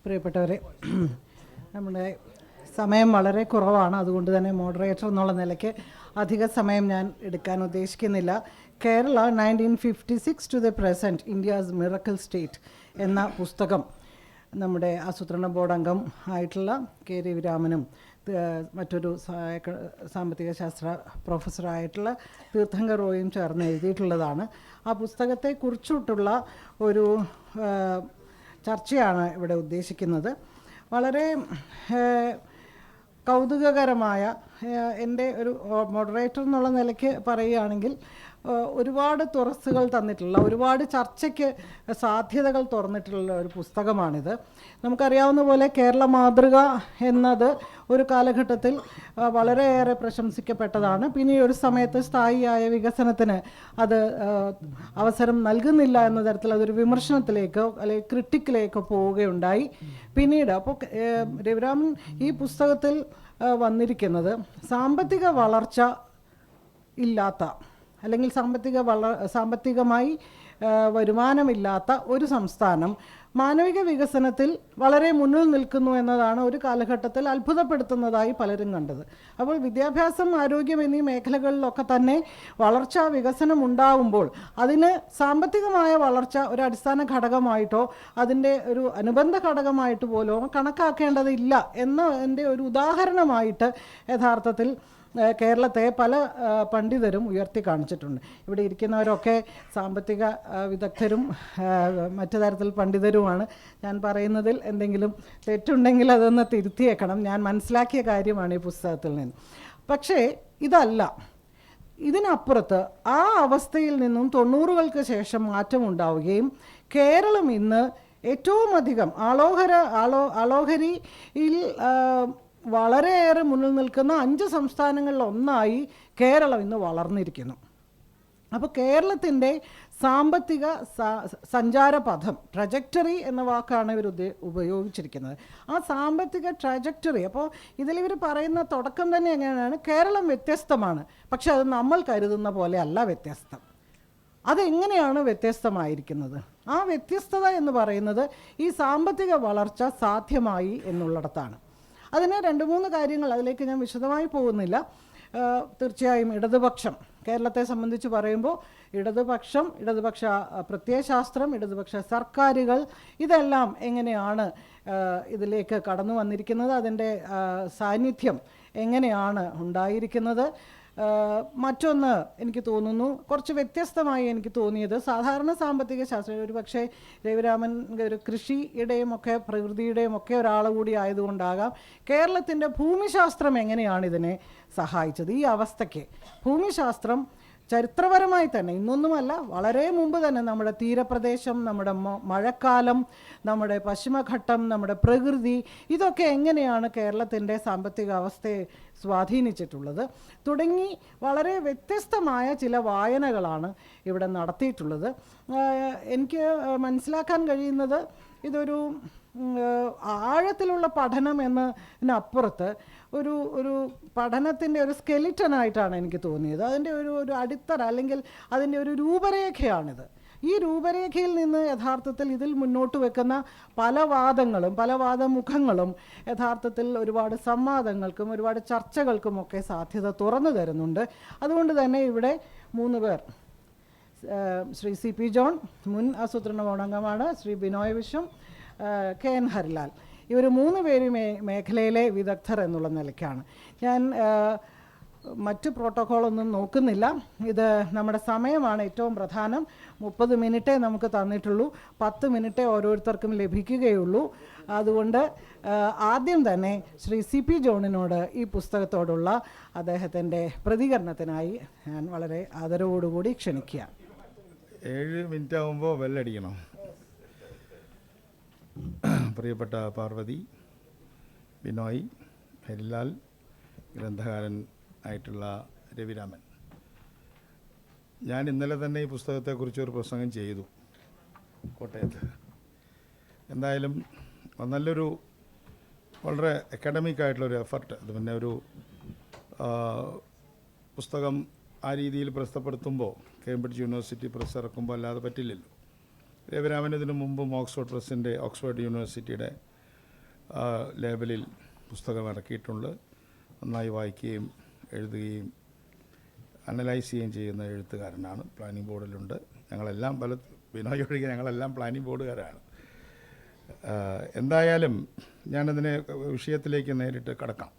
പ്രിയപ്പെട്ടവരെ, നമ്മുടെ സമയം വളരെ കുറവാണ്. അതുകൊണ്ട് തന്നെ മോഡറേറ്റർ എന്നുള്ള നിലയ്ക്ക് അധിക സമയം ഞാൻ എടുക്കാൻ ഉദ്ദേശിക്കുന്നില്ല. Kerala 1956 to the present India's miracle state എന്ന പുസ്തകം നമ്മുടെ ആസൂത്രണ ബോർഡ് അംഗം ആയിട്ടുള്ള കെ രവിരാമനും മറ്റൊരു സാമ്പത്തിക ശാസ്ത്ര പ്രൊഫസറായിട്ടുള്ള തീർത്ഥങ്കർ റോയും ചേർന്ന് എഴുതിയിട്ടുള്ളതാണ്. ആ പുസ്തകത്തെക്കുറിച്ചിട്ടുള്ള ഒരു ചർച്ചയാണ് ഇവിടെ ഉദ്ദേശിക്കുന്നത്. വളരെ കൗതുകകരമായ, എൻ്റെ ഒരു മോഡറേറ്റർ എന്നുള്ള നിലയ്ക്ക് പറയുകയാണെങ്കിൽ ഒരുപാട് തുറസ്സുകൾ തന്നിട്ടുള്ള, ഒരുപാട് ചർച്ചയ്ക്ക് സാധ്യതകൾ തുറന്നിട്ടുള്ള ഒരു പുസ്തകമാണിത്. നമുക്കറിയാവുന്ന പോലെ കേരള മാതൃക എന്നത് ഒരു കാലഘട്ടത്തിൽ വളരെയേറെ പ്രശംസിക്കപ്പെട്ടതാണ്. പിന്നെ ഒരു സമയത്ത് സ്ഥായിയായ വികസനത്തിന് അത് അവസരം നൽകുന്നില്ല എന്ന തരത്തിൽ അതൊരു വിമർശനത്തിലേക്കോ അല്ലെങ്കിൽ ക്രിട്ടിക്കിലേക്കോ പോവുകയുണ്ടായി. പിന്നീട് അപ്പോൾ രവിരാമൻ ഈ പുസ്തകത്തിൽ വന്നിരിക്കുന്നത് സാമ്പത്തിക വളർച്ച ഇല്ലാത്ത അല്ലെങ്കിൽ സാമ്പത്തികമായി വരുമാനമില്ലാത്ത ഒരു സംസ്ഥാനം മാനവിക വികസനത്തിൽ വളരെ മുന്നിൽ നിൽക്കുന്നു എന്നതാണ് ഒരു കാലഘട്ടത്തിൽ അത്ഭുതപ്പെടുത്തുന്നതായി പലരും കണ്ടത്. അപ്പോൾ വിദ്യാഭ്യാസം, ആരോഗ്യം എന്നീ മേഖലകളിലൊക്കെ തന്നെ വളർച്ച, വികസനം ഉണ്ടാകുമ്പോൾ അതിന് സാമ്പത്തികമായ വളർച്ച ഒരു അടിസ്ഥാന ഘടകമായിട്ടോ അതിൻ്റെ ഒരു അനുബന്ധ ഘടകമായിട്ട് പോലും കണക്കാക്കേണ്ടതില്ല എന്നതിൻ്റെ ഒരു ഉദാഹരണമായിട്ട് യഥാർത്ഥത്തിൽ കേരളത്തെ പല പണ്ഡിതരും ഉയർത്തി കാണിച്ചിട്ടുണ്ട്. ഇവിടെ ഇരിക്കുന്നവരൊക്കെ സാമ്പത്തിക വിദഗ്ധരും മറ്റു തരത്തിൽ പണ്ഡിതരുമാണ്. ഞാൻ പറയുന്നതിൽ എന്തെങ്കിലും തെറ്റുണ്ടെങ്കിൽ അതൊന്ന് തിരുത്തിയേക്കണം. ഞാൻ മനസ്സിലാക്കിയ കാര്യമാണ് ഈ പുസ്തകത്തിൽ നിന്ന്. പക്ഷേ ഇതല്ല, ഇതിനപ്പുറത്ത് ആ അവസ്ഥയിൽ നിന്നും 90-കൾക്ക് ശേഷം മാറ്റമുണ്ടാവുകയും കേരളം ഇന്ന് ഏറ്റവും അധികം ആളോഹരിയിൽ വളരെയേറെ മുന്നിൽ നിൽക്കുന്ന 5 സംസ്ഥാനങ്ങളിൽ ഒന്നായി കേരളം ഇന്ന് വളർന്നിരിക്കുന്നു. അപ്പോൾ കേരളത്തിൻ്റെ സാമ്പത്തിക സഞ്ചാരപഥം, ട്രജക്ടറി എന്ന വാക്കാണ് ഇവർ ഉപയോഗിച്ചിരിക്കുന്നത്. ആ സാമ്പത്തിക ട്രജക്ടറി, അപ്പോൾ ഇതിലിവർ പറയുന്ന തുടക്കം തന്നെ എങ്ങനെയാണ്, കേരളം വ്യത്യസ്തമാണ്, പക്ഷെ അത് നമ്മൾ കരുതുന്ന പോലെ അല്ല വ്യത്യസ്തം. അതെങ്ങനെയാണ് വ്യത്യസ്തമായിരിക്കുന്നത്? ആ വ്യത്യസ്തത എന്ന് പറയുന്നത് ഈ സാമ്പത്തിക വളർച്ച സാധ്യമായി എന്നുള്ളിടത്താണ്. അതിന് 2-3 കാര്യങ്ങൾ, അതിലേക്ക് ഞാൻ വിശദമായി പോകുന്നില്ല. തീർച്ചയായും ഇടതുപക്ഷം, കേരളത്തെ സംബന്ധിച്ച് പറയുമ്പോൾ ഇടതുപക്ഷ പ്രത്യയശാസ്ത്രം, ഇടതുപക്ഷ സർക്കാരുകൾ, ഇതെല്ലാം എങ്ങനെയാണ് ഇതിലേക്ക് കടന്നു വന്നിരിക്കുന്നത്, അതിൻ്റെ സാന്നിധ്യം എങ്ങനെയാണ് ഉണ്ടായിരിക്കുന്നത്. മറ്റൊന്ന് എനിക്ക് തോന്നുന്നു കുറച്ച് വ്യത്യസ്തമായി എനിക്ക് തോന്നിയത്, സാധാരണ സാമ്പത്തിക ശാസ്ത്രം, ഒരു പക്ഷേ രവിരാമൻ ഒരു കൃഷിയുടെയും ഒക്കെ പ്രകൃതിയുടെയും ഒക്കെ ഒരാൾ കൂടി ആയതുകൊണ്ടാകാം, കേരളത്തിൻ്റെ ഭൂമിശാസ്ത്രം എങ്ങനെയാണ് ഇതിനെ സഹായിച്ചത്. ഈ അവസ്ഥയ്ക്ക് ഭൂമിശാസ്ത്രം ചരിത്രപരമായി തന്നെ, ഇന്നൊന്നുമല്ല, വളരെ മുമ്പ് തന്നെ നമ്മുടെ തീരപ്രദേശം, നമ്മുടെ മഴക്കാലം, നമ്മുടെ പശ്ചിമഘട്ടം, നമ്മുടെ പ്രകൃതി, ഇതൊക്കെ എങ്ങനെയാണ് കേരളത്തിൻ്റെ സാമ്പത്തിക അവസ്ഥയെ സ്വാധീനിച്ചിട്ടുള്ളത് തുടങ്ങി വളരെ വ്യത്യസ്തമായ ചില വായനകളാണ് ഇവിടെ നടത്തിയിട്ടുള്ളത്. എനിക്ക് മനസ്സിലാക്കാൻ കഴിയുന്നത് ഇതൊരു ആഴത്തിലുള്ള പഠനം എന്നതിനപ്പുറത്ത് ഒരു പഠനത്തിൻ്റെ ഒരു സ്കെലിറ്റനായിട്ടാണ് എനിക്ക് തോന്നിയത്. അതിൻ്റെ ഒരു അടിത്തറ അല്ലെങ്കിൽ അതിൻ്റെ ഒരു രൂപരേഖയാണിത്. ഈ രൂപരേഖയിൽ നിന്ന് യഥാർത്ഥത്തിൽ ഇതിൽ മുന്നോട്ട് വെക്കുന്ന പല വാദങ്ങളും, പല വാദമുഖങ്ങളും യഥാർത്ഥത്തിൽ ഒരുപാട് സംവാദങ്ങൾക്കും ഒരുപാട് ചർച്ചകൾക്കുമൊക്കെ സാധ്യത തുറന്നു തരുന്നുണ്ട്. അതുകൊണ്ട് തന്നെ ഇവിടെ 3 പേർ, ശ്രീ CP ജോൺ, മുൻ ആസൂത്രണ ബോർഡ് അംഗമാണ്, ശ്രീ ബിനോയ് വിശ്വം, KN ഹരിലാൽ, ഇവർ 3 പേരും മേഖലയിലെ വിദഗ്ധർ എന്നുള്ള നിലയ്ക്കാണ്. ഞാൻ മറ്റ് പ്രോട്ടോക്കോളൊന്നും നോക്കുന്നില്ല. ഇത് നമ്മുടെ സമയമാണ് ഏറ്റവും പ്രധാനം. 30 മിനിറ്റേ നമുക്ക് തന്നിട്ടുള്ളൂ, 10 മിനിറ്റേ ഓരോരുത്തർക്കും ലഭിക്കുകയുള്ളൂ. അതുകൊണ്ട് ആദ്യം തന്നെ ശ്രീ CP ജോണിനോട് ഈ പുസ്തകത്തോടുള്ള അദ്ദേഹത്തിൻ്റെ പ്രതികരണത്തിനായി ഞാൻ വളരെ ആദരവോടുകൂടി ക്ഷണിക്കുക. 7 മിനിറ്റ് ആകുമ്പോൾ ബെല്ലടിക്കണം. പ്രിയപ്പെട്ട പാർവതി, ബിനോയ്, ഹരിലാൽ, ഗ്രന്ഥകാരൻ ആയിട്ടുള്ള രവിരാമൻ, ഞാൻ ഇന്നലെ തന്നെ ഈ പുസ്തകത്തെക്കുറിച്ച് ഒരു പ്രസംഗം ചെയ്തു കോട്ടയത്ത്. എന്തായാലും നല്ലൊരു വളരെ അക്കാഡമിക് ആയിട്ടുള്ളൊരു എഫർട്ട്, അത് പിന്നെ ഒരു പുസ്തകം ആ രീതിയിൽ പ്രസിദ്ധപ്പെടുത്തുമ്പോൾ കേംബ്രിഡ്ജ് യൂണിവേഴ്സിറ്റി പ്രസ് ഇറക്കുമ്പോൾ അല്ലാതെ പറ്റില്ലല്ലോ. രവിരാമൻ ഇതിനു മുമ്പും ഓക്സ്ഫോർഡ് യൂണിവേഴ്സിറ്റിയുടെ ലേബലിൽ പുസ്തകം ഇറക്കിയിട്ടുണ്ട്. നന്നായി വായിക്കുകയും എഴുതുകയും അനലൈസ് ചെയ്യുകയും ചെയ്യുന്ന എഴുത്തുകാരനാണ്. പ്ലാനിംഗ് ബോർഡിലുണ്ട്. ഞങ്ങളെല്ലാം ബിനോയ് ഒഴികെ ഞങ്ങളെല്ലാം പ്ലാനിംഗ് ബോർഡുകാരാണ്. എന്തായാലും ഞാനതിനെ വിഷയത്തിലേക്ക് നേരിട്ട് കടക്കാം.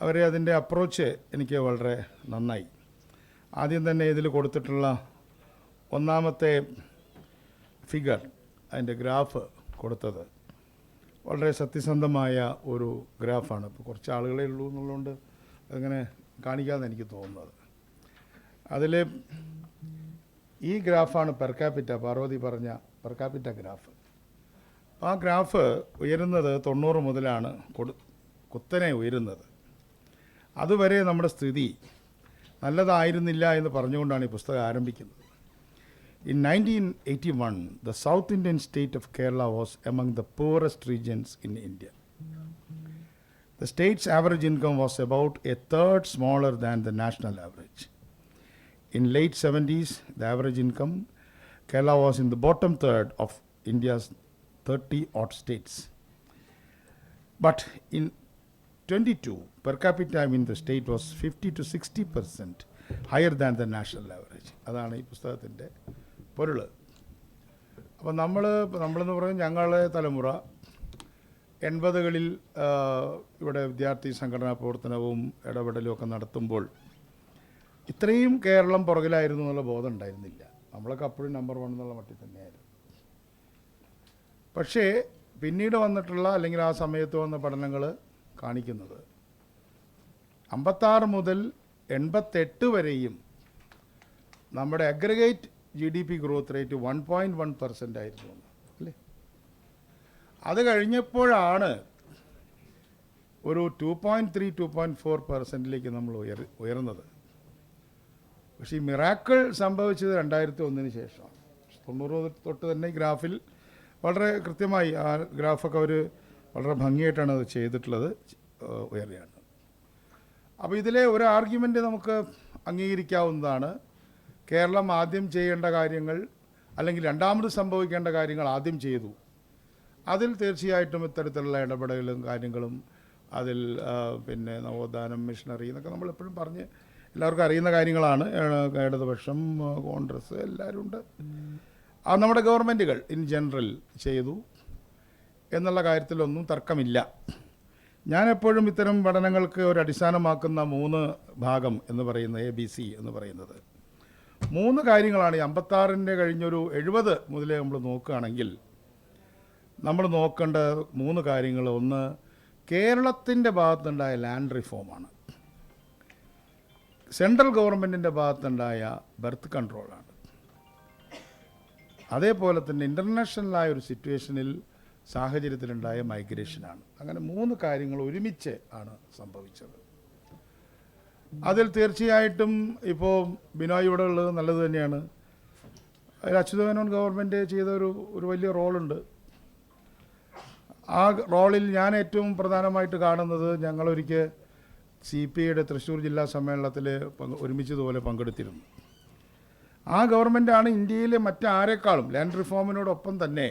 അവരെ അതിൻ്റെ അപ്രോച്ച് എനിക്ക് വളരെ നന്നായി. ആദ്യം തന്നെ ഇതിൽ കൊടുത്തിട്ടുള്ള ഒന്നാമത്തെ ഫിഗർ, അതിൻ്റെ ഗ്രാഫ് കൊടുത്തത് വളരെ സത്യസന്ധമായ ഒരു ഗ്രാഫാണ്. ഇപ്പോൾ കുറച്ച് ആളുകളേ ഉള്ളൂ എന്നുള്ളതുകൊണ്ട് അതങ്ങനെ കാണിക്കാമെന്ന് എനിക്ക് തോന്നുന്നത്. അതിൽ ഈ ഗ്രാഫാണ് പെർ ക്യാപിറ്റ, പാർവതി പറഞ്ഞ പെർ ക്യാപിറ്റ ഗ്രാഫ്. ആ ഗ്രാഫ് ഉയരുന്നത് 90 മുതലാണ് കുത്തനെ ഉയരുന്നത്. അതുവരെ നമ്മുടെ സ്ഥിതി നല്ലതായിരുന്നില്ല എന്ന് പറഞ്ഞുകൊണ്ടാണ് ഈ പുസ്തകം ആരംഭിക്കുന്നത്. In 1981, the South Indian state of Kerala was among the poorest regions in India. The state's average income was about a third smaller than the national average. In late 70s, the average income, Kerala was in the bottom third of India's 30-odd states. But in 22, per capita, the state was 50 to 60% higher than the national average. അതാണ് ഈ പുസ്തകത്തിൻ്റെ പൊരുൾ. അപ്പം നമ്മളെന്ന് പറയുന്നത് ഞങ്ങളുടെ തലമുറ 80കളിൽ ഇവിടെ വിദ്യാർത്ഥി സംഘടനാ പ്രവർത്തനവും ഇടപെടലും ഒക്കെ നടത്തുമ്പോൾ ഇത്രയും കേരളം പുറകിലായിരുന്നു എന്നുള്ള ബോധം ഉണ്ടായിരുന്നില്ല. നമ്മളൊക്കെ അപ്പോഴും നമ്പർ 1 എന്നുള്ള മട്ടിൽ തന്നെയായിരുന്നു. പക്ഷേ പിന്നീട് വന്നിട്ടുള്ള അല്ലെങ്കിൽ ആ സമയത്ത് വന്ന പഠനങ്ങൾ കാണിക്കുന്നത് 56 മുതൽ 88 വരെയും നമ്മുടെ അഗ്രിഗേറ്റ് GDP ഗ്രോത്ത് റേറ്റ് 1.1% ആയിരുന്നു അല്ലേ. അത് കഴിഞ്ഞപ്പോഴാണ് ഒരു 2.3-2.4% നമ്മൾ ഉയർന്നത്. പക്ഷേ ഈ മിറാക്കിൾ സംഭവിച്ചത് 2001 ശേഷമാണ്. 90 തൊട്ട് തന്നെ ഗ്രാഫിൽ വളരെ കൃത്യമായി ആ ഗ്രാഫൊക്കെ അവർ വളരെ ഭംഗിയായിട്ടാണ് അത് ചെയ്തിട്ടുള്ളത്, ഉയരുകയാണ്. അപ്പോൾ ഇതിലെ ഒരു ആർഗ്യുമെൻ്റ് നമുക്ക് അംഗീകരിക്കാവുന്നതാണ്. കേരളം ആദ്യം ചെയ്യേണ്ട കാര്യങ്ങൾ അല്ലെങ്കിൽ രണ്ടാമത് സംഭവിക്കേണ്ട കാര്യങ്ങൾ ആദ്യം ചെയ്തു. അതിൽ തീർച്ചയായിട്ടും ഇത്തരത്തിലുള്ള ഇടപെടലും കാര്യങ്ങളും അതിൽ പിന്നെ നവോത്ഥാനം, മിഷണറി എന്നൊക്കെ നമ്മളെപ്പോഴും പറഞ്ഞ് എല്ലാവർക്കും അറിയുന്ന കാര്യങ്ങളാണ്. ഇടതുപക്ഷം, കോൺഗ്രസ് എല്ലാവരും ഉണ്ട്. അത് നമ്മുടെ ഗവൺമെൻറ്റുകൾ ഇൻ ജനറൽ ചെയ്തു എന്നുള്ള കാര്യത്തിലൊന്നും തർക്കമില്ല. ഞാനെപ്പോഴും ഇത്തരം പഠനങ്ങൾക്ക് ഒരു അടിസ്ഥാനമാക്കുന്ന 3 ഭാഗം എന്ന് പറയുന്ന ABC എന്ന് പറയുന്നത് 3 കാര്യങ്ങളാണ്. ഈ 56 കഴിഞ്ഞൊരു 70 മുതലേ നമ്മൾ നോക്കുകയാണെങ്കിൽ നമ്മൾ നോക്കേണ്ട 3 കാര്യങ്ങൾ. ഒന്ന്, കേരളത്തിൻ്റെ ഭാഗത്തുണ്ടായ ലാൻഡ് റിഫോമാണ്. സെൻട്രൽ ഗവൺമെൻറ്റിൻ്റെ ഭാഗത്തുണ്ടായ ബർത്ത് കൺട്രോളാണ്. അതേപോലെ തന്നെ ഇൻ്റർനാഷണലായ ഒരു സിറ്റുവേഷനിൽ സാഹചര്യത്തിലുണ്ടായ മൈഗ്രേഷനാണ്. അങ്ങനെ 3 കാര്യങ്ങൾ ഒരുമിച്ച് ആണ് സംഭവിച്ചത്. അതിൽ തീർച്ചയായിട്ടും ഇപ്പോൾ ബിനോയ് ഇവിടെ ഉള്ളത് നല്ലത് തന്നെയാണ്. അതിൽ അച്യുതമേനോൻ ഗവൺമെൻറ് ചെയ്ത ഒരു വലിയ റോളുണ്ട്. ആ റോളിൽ ഞാൻ ഏറ്റവും പ്രധാനമായിട്ട് കാണുന്നത്, ഞങ്ങളൊരിക്കൽ CPIയുടെ തൃശ്ശൂർ ജില്ലാ സമ്മേളനത്തിൽ ഒരുമിച്ചതുപോലെ പങ്കെടുത്തിരുന്നു. ആ ഗവൺമെൻറ്റാണ് ഇന്ത്യയിലെ മറ്റാരെക്കാളും ലാൻഡ് റിഫോമിനോടൊപ്പം തന്നെ,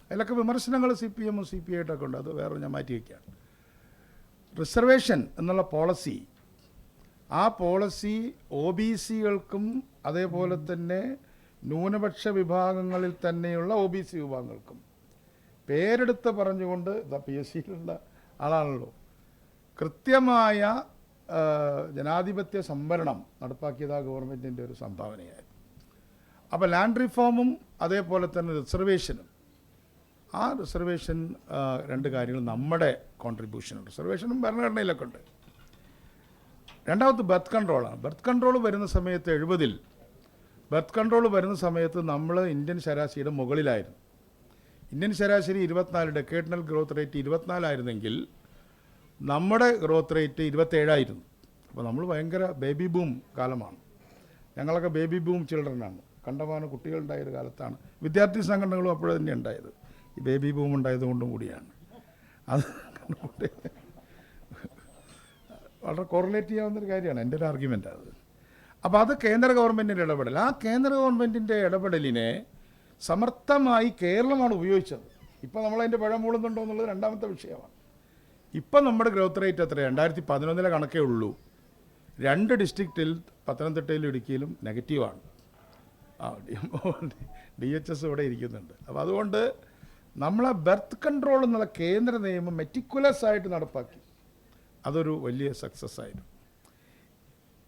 അതിലൊക്കെ വിമർശനങ്ങൾ CPM CPI ഉണ്ട്, അത് വേറെ ഞാൻ മാറ്റി വയ്ക്കുകയാണ്. റിസർവേഷൻ എന്നുള്ള പോളിസി, ആ പോളിസി OBCകൾക്കും അതേപോലെ തന്നെ ന്യൂനപക്ഷ വിഭാഗങ്ങളിൽ തന്നെയുള്ള OBC വിഭാഗങ്ങൾക്കും പേരെടുത്ത് പറഞ്ഞുകൊണ്ട് PSCയിലുള്ള ആളാണല്ലോ, കൃത്യമായ ജനാധിപത്യ സംവരണം നടപ്പാക്കിയത് ആ ഗവൺമെൻറ്റിൻ്റെ ഒരു സംഭാവനയായിരുന്നു. അപ്പോൾ ലാൻഡ് റിഫോമും അതേപോലെ തന്നെ റിസർവേഷനും, ആ റിസർവേഷൻ 2 കാര്യങ്ങൾ നമ്മുടെ കോൺട്രിബ്യൂഷനുണ്ട്. റിസർവേഷനും ഭരണഘടനയിലൊക്കെ ഉണ്ട്. രണ്ടാമത് ബർത്ത് കൺട്രോളാണ്. ബർത്ത് കൺട്രോൾ വരുന്ന സമയത്ത് 70-ൽ ബർത്ത് കൺട്രോൾ വരുന്ന സമയത്ത് നമ്മൾ ഇന്ത്യൻ ശരാശരിയുടെ മുകളിലായിരുന്നു. ഇന്ത്യൻ ശരാശരി 24, ഡെക്കേഡനൽ ഗ്രോത്ത് റേറ്റ് 24 ആയിരുന്നെങ്കിൽ നമ്മുടെ ഗ്രോത്ത് റേറ്റ് 27 ആയിരുന്നു. അപ്പോൾ നമ്മൾ ഭയങ്കര ബേബി ബൂം കാലമാണ്. ഞങ്ങളൊക്കെ ബേബി ബൂം ചിൽഡ്രനാണ്. കണ്ടമാനം കുട്ടികളുണ്ടായൊരു കാലത്താണ്. വിദ്യാർത്ഥി സംഘടനകളും അപ്പോഴേ തന്നെ ഉണ്ടായത്. ഈ ബേബി ബൂം ഉണ്ടായതുകൊണ്ടും കൂടിയാണ്. അത് വളരെ കോറിലേറ്റ് ചെയ്യാവുന്നൊരു കാര്യമാണ്. എൻ്റെ ഒരു ആർഗ്യുമെൻ്റ് അത്. അപ്പോൾ അത് കേന്ദ്ര ഗവൺമെൻറ്റിൻ്റെ ഇടപെടൽ. ആ കേന്ദ്ര ഗവൺമെൻറ്റിൻ്റെ ഇടപെടലിനെ സമർത്ഥമായി കേരളമാണ് ഉപയോഗിച്ചത്. ഇപ്പോൾ നമ്മളതിൻ്റെ പഴം മൂളുന്നുണ്ടോ എന്നുള്ളത് രണ്ടാമത്തെ വിഷയമാണ്. ഇപ്പം നമ്മുടെ ഗ്രോത്ത് റേറ്റ് എത്രയാണ്? 2011 കണക്കേ ഉള്ളൂ. 2 ഡിസ്ട്രിക്റ്റിൽ, പത്തനംതിട്ടയിലും ഇടുക്കിയിലും നെഗറ്റീവാണ്. DHS ഇവിടെ ഇരിക്കുന്നുണ്ട്. അപ്പോൾ അതുകൊണ്ട് നമ്മളെ ബർത്ത് കൺട്രോൾ എന്നുള്ള കേന്ദ്ര നിയമം മെറ്റിക്കുലസ് ആയിട്ട് നടപ്പാക്കി. അതൊരു വലിയ സക്സസ് ആയിരുന്നു.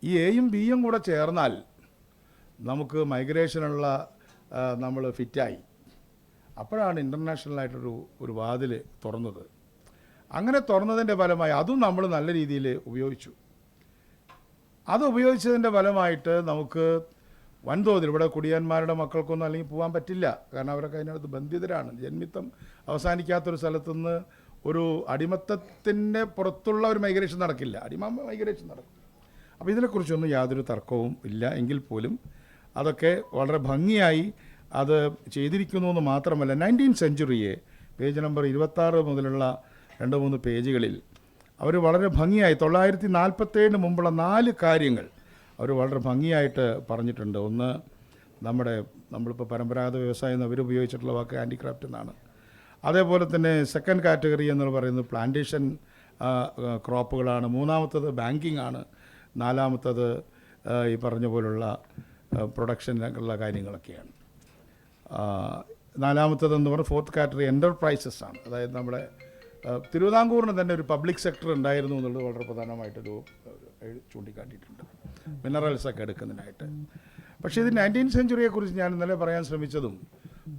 ഈ എയും ബിയും കൂടെ ചേർന്നാൽ നമുക്ക് മൈഗ്രേഷനുള്ള നമ്മൾ ഫിറ്റായി. അപ്പോഴാണ് ഇൻ്റർനാഷണലായിട്ടൊരു വാതിൽ തുറന്നത്. അങ്ങനെ തുറന്നതിൻ്റെ ഫലമായി അതും നമ്മൾ നല്ല രീതിയിൽ ഉപയോഗിച്ചു. അത് ഉപയോഗിച്ചതിൻ്റെ ഫലമായിട്ട് നമുക്ക് വൻതോതിൽ ഇവിടെ കുടിയന്മാരുടെ മക്കൾക്കൊന്നും അല്ലെങ്കിൽ പോകാൻ പറ്റില്ല. കാരണം അവരൊക്കെ അതിനകത്ത് ബന്ധിതരാണ്. ജന്മിത്തം അവസാനിക്കാത്തൊരു സ്ഥലത്തുനിന്ന് ഒരു അടിമത്തത്തിൻ്റെ പുറത്തുള്ള ഒരു മൈഗ്രേഷൻ നടക്കില്ല, മൈഗ്രേഷൻ നടക്കും. അപ്പോൾ ഇതിനെക്കുറിച്ചൊന്നും യാതൊരു തർക്കവും ഇല്ല. എങ്കിൽ പോലും അതൊക്കെ വളരെ ഭംഗിയായി അത് ചെയ്തിരിക്കുന്നു എന്ന് മാത്രമല്ല, 19th സെഞ്ച്വറിയെ പേജ് നമ്പർ 26 മുതലുള്ള 2-3 പേജുകളിൽ അവർ വളരെ ഭംഗിയായി 947 മുമ്പുള്ള 4 കാര്യങ്ങൾ അവർ വളരെ ഭംഗിയായിട്ട് പറഞ്ഞിട്ടുണ്ട്. ഒന്ന്, നമ്മളിപ്പോൾ പരമ്പരാഗത വ്യവസായം അവരുപയോഗിച്ചിട്ടുള്ള വാക്ക് ഹാൻഡിക്രാഫ്റ്റ് എന്നാണ്. അതേപോലെ തന്നെ സെക്കൻഡ് കാറ്റഗറി എന്ന് പറയുന്നത് പ്ലാന്റേഷൻ ക്രോപ്പുകളാണ്. മൂന്നാമത്തത് ബാങ്കിങ് ആണ്. നാലാമത്തത് ഈ പറഞ്ഞ പോലുള്ള പ്രൊഡക്ഷനുള്ള കാര്യങ്ങളൊക്കെയാണ്. നാലാമത്തതെന്ന് പറഞ്ഞാൽ ഫോർത്ത് കാറ്റഗറി എൻ്റർപ്രൈസസ് ആണ്. അതായത് നമ്മുടെ തിരുവിതാംകൂറിന് തന്നെ ഒരു പബ്ലിക് സെക്ടർ ഉണ്ടായിരുന്നു എന്നുള്ളത് വളരെ പ്രധാനമായിട്ടൊരു ചൂണ്ടിക്കാട്ടിയിട്ടുണ്ട്, മിനറൽസൊക്കെ എടുക്കുന്നതിനായിട്ട്. പക്ഷേ ഇത് 19th സെഞ്ച്വറിയെക്കുറിച്ച് ഞാൻ ഇന്നലെ പറയാൻ ശ്രമിച്ചതും